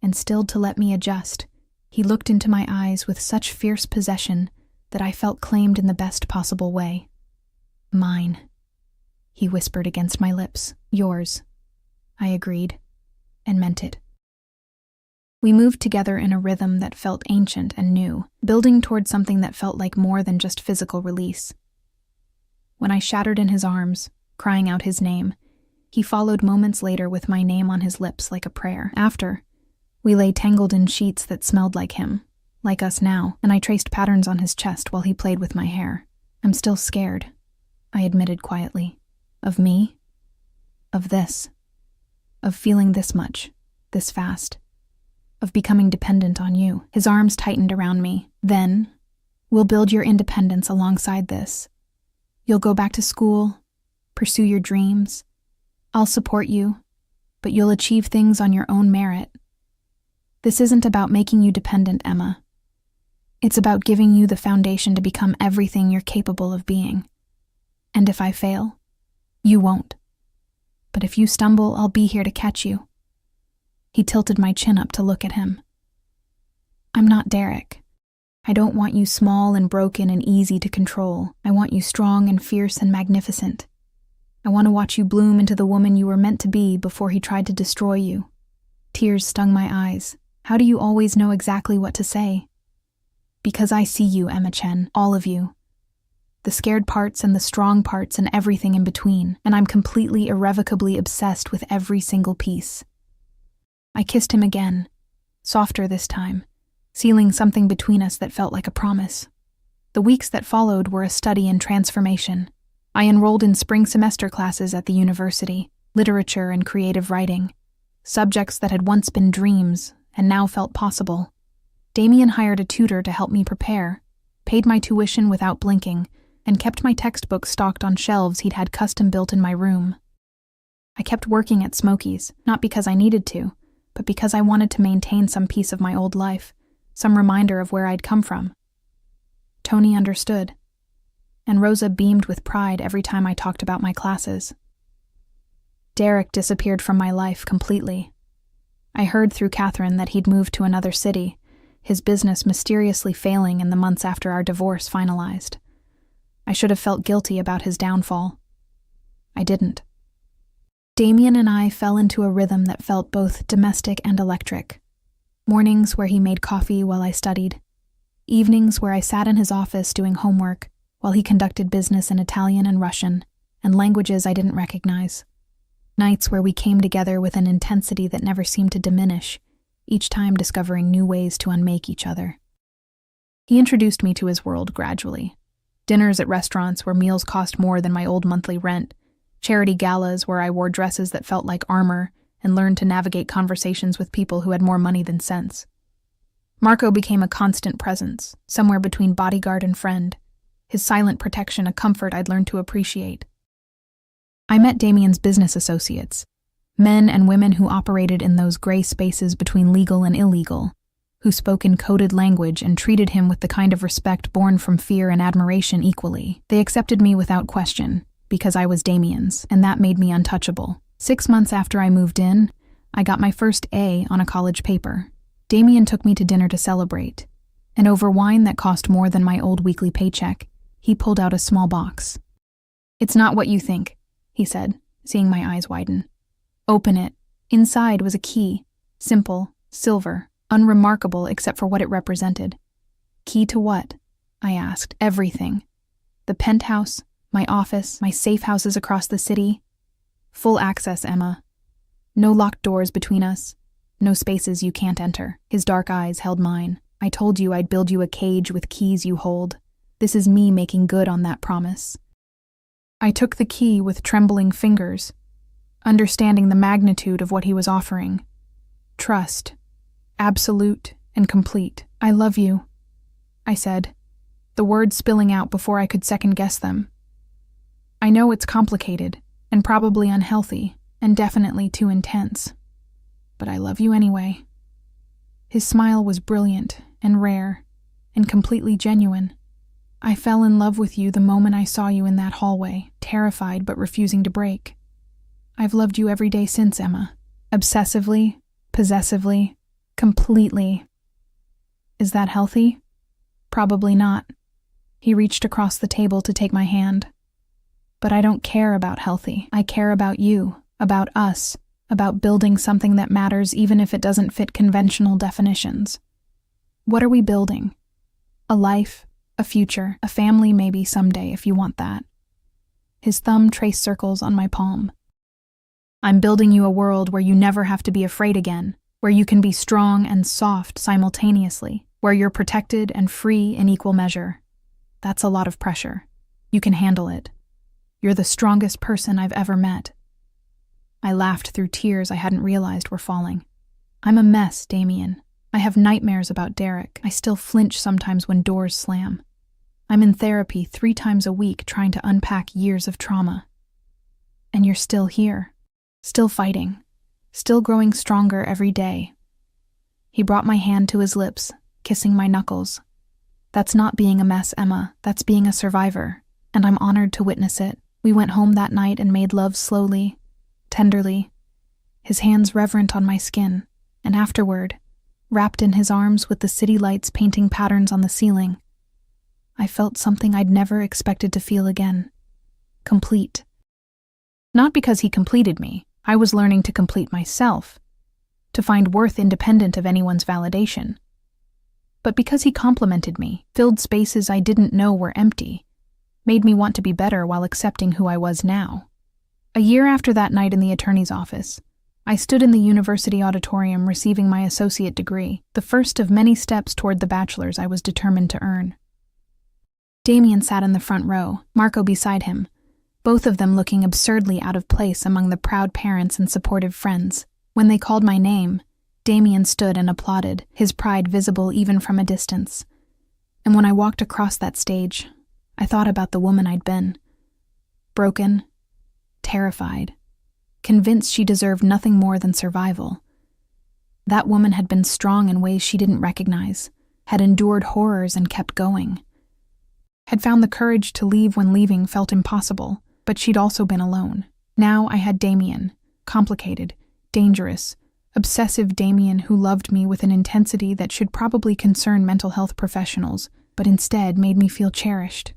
and stilled to let me adjust, he looked into my eyes with such fierce possession that I felt claimed in the best possible way. "Mine," he whispered against my lips. "Yours." I agreed, and meant it. We moved together in a rhythm that felt ancient and new, building toward something that felt like more than just physical release. When I shattered in his arms, crying out his name, he followed moments later with my name on his lips like a prayer. After, we lay tangled in sheets that smelled like him, like us now, and I traced patterns on his chest while he played with my hair. "I'm still scared," I admitted quietly. "Of me? Of this? Of feeling this much, this fast? Of becoming dependent on you?" His arms tightened around me. "Then, we'll build your independence alongside this. You'll go back to school, pursue your dreams. I'll support you, but you'll achieve things on your own merit. This isn't about making you dependent, Emma. It's about giving you the foundation to become everything you're capable of being. And if I fail, you won't. But if you stumble, I'll be here to catch you." He tilted my chin up to look at him. "I'm not Derek. I don't want you small and broken and easy to control. I want you strong and fierce and magnificent. I want to watch you bloom into the woman you were meant to be before he tried to destroy you." Tears stung my eyes. "How do you always know exactly what to say?" "Because I see you, Emma Chen, all of you. the scared parts and the strong parts and everything in between, and I'm completely, irrevocably obsessed with every single piece. I kissed him again, softer this time, sealing something between us that felt like a promise. The weeks that followed were a study in transformation. I enrolled in spring semester classes at the university, literature and creative writing, subjects that had once been dreams and now felt possible. Damien hired a tutor to help me prepare, paid my tuition without blinking, and kept my textbooks stocked on shelves he'd had custom built in my room. I kept working at Smokey's, not because I needed to, but because I wanted to maintain some piece of my old life, some reminder of where I'd come from. Tony understood, and Rosa beamed with pride every time I talked about my classes. Derek disappeared from my life completely. I heard through Catherine that he'd moved to another city, his business mysteriously failing in the months after our divorce finalized. I should have felt guilty about his downfall. I didn't. Damien and I fell into a rhythm that felt both domestic and electric. Mornings where he made coffee while I studied. Evenings where I sat in his office doing homework while he conducted business in Italian and Russian, and languages I didn't recognize. Nights where we came together with an intensity that never seemed to diminish, each time discovering new ways to unmake each other. He introduced me to his world gradually. Dinners at restaurants where meals cost more than my old monthly rent, charity galas where I wore dresses that felt like armor and learned to navigate conversations with people who had more money than sense. Marco became a constant presence, somewhere between bodyguard and friend, his silent protection a comfort I'd learned to appreciate. I met Damien's business associates, men and women who operated in those gray spaces between legal and illegal, who spoke in coded language and treated him with the kind of respect born from fear and admiration equally. They accepted me without question, because I was Damien's, and that made me untouchable. 6 months after I moved in, I got my first A on a college paper. Damien took me to dinner to celebrate, and over wine that cost more than my old weekly paycheck, he pulled out a small box. "It's not what you think," he said, seeing my eyes widen. "Open it." Inside was a key, simple, silver, unremarkable except for what it represented. "Key to what?" I asked. "Everything. The penthouse, my office, my safe houses across the city. Full access, Emma. No locked doors between us. No spaces you can't enter." His dark eyes held mine. "I told you I'd build you a cage with keys you hold. This is me making good on that promise." I took the key with trembling fingers, understanding the magnitude of what he was offering. Trust. Absolute and complete. "I love you," I said, the words spilling out before I could second-guess them. "I know it's complicated, and probably unhealthy, and definitely too intense. But I love you anyway." His smile was brilliant and rare and completely genuine. "I fell in love with you the moment I saw you in that hallway, terrified but refusing to break. I've loved you every day since, Emma. Obsessively, possessively, completely. Is that healthy? Probably not." He reached across the table to take my hand. "But I don't care about healthy. I care about you, about us, about building something that matters even if it doesn't fit conventional definitions. What are we building? A life, a future, a family maybe someday if you want that." His thumb traced circles on my palm. "I'm building you a world where you never have to be afraid again, where you can be strong and soft simultaneously, where you're protected and free in equal measure. That's a lot of pressure. You can handle it. You're the strongest person I've ever met." I laughed through tears I hadn't realized were falling. "I'm a mess, Damien. I have nightmares about Derek. I still flinch sometimes when doors slam. I'm in therapy 3 times a week trying to unpack years of trauma. And you're still here, still fighting, still growing stronger every day." He brought my hand to his lips, kissing my knuckles. "That's not being a mess, Emma. That's being a survivor, and I'm honored to witness it." We went home that night and made love slowly, tenderly, his hands reverent on my skin, and afterward, wrapped in his arms with the city lights painting patterns on the ceiling, I felt something I'd never expected to feel again. Complete. Not because he completed me. I was learning to complete myself, to find worth independent of anyone's validation. But because he complimented me, filled spaces I didn't know were empty, made me want to be better while accepting who I was now. A year after that night in the attorney's office, I stood in the university auditorium receiving my associate degree, the first of many steps toward the bachelor's I was determined to earn. Damien sat in the front row, Marco beside him, both of them looking absurdly out of place among the proud parents and supportive friends. When they called my name, Damien stood and applauded, his pride visible even from a distance. And when I walked across that stage, I thought about the woman I'd been. Broken, terrified, convinced she deserved nothing more than survival. That woman had been strong in ways she didn't recognize, had endured horrors and kept going. Had found the courage to leave when leaving felt impossible, but she'd also been alone. Now I had Damien, complicated, dangerous, obsessive Damien who loved me with an intensity that should probably concern mental health professionals, but instead made me feel cherished.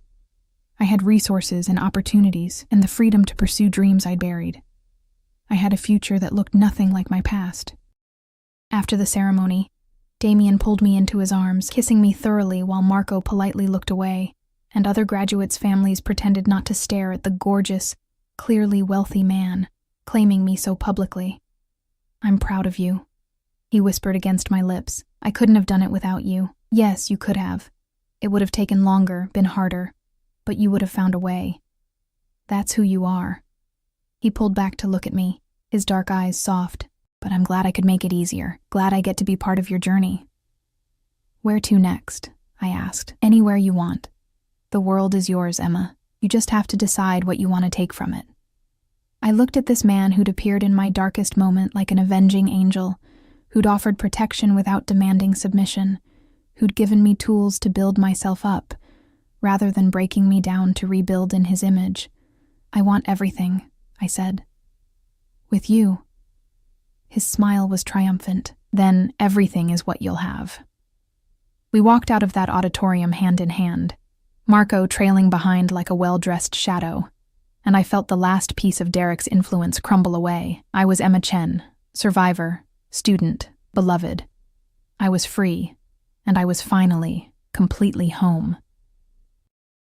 I had resources and opportunities and the freedom to pursue dreams I'd buried. I had a future that looked nothing like my past. After the ceremony, Damien pulled me into his arms, kissing me thoroughly while Marco politely looked away, and other graduates' families pretended not to stare at the gorgeous, clearly wealthy man, claiming me so publicly. "I'm proud of you," he whispered against my lips. "I couldn't have done it without you." "Yes, you could have. It would have taken longer, been harder, but you would have found a way. That's who you are." He pulled back to look at me, his dark eyes soft. "But I'm glad I could make it easier. Glad I get to be part of your journey." "Where to next?" I asked. "Anywhere you want. The world is yours, Emma. You just have to decide what you want to take from it." I looked at this man who'd appeared in my darkest moment like an avenging angel, who'd offered protection without demanding submission, who'd given me tools to build myself up, rather than breaking me down to rebuild in his image. "I want everything," I said. "With you." His smile was triumphant. "Then everything is what you'll have." We walked out of that auditorium hand in hand, Marco trailing behind like a well-dressed shadow, and I felt the last piece of Derek's influence crumble away. I was Emma Chen, survivor, student, beloved. I was free, and I was finally, completely home.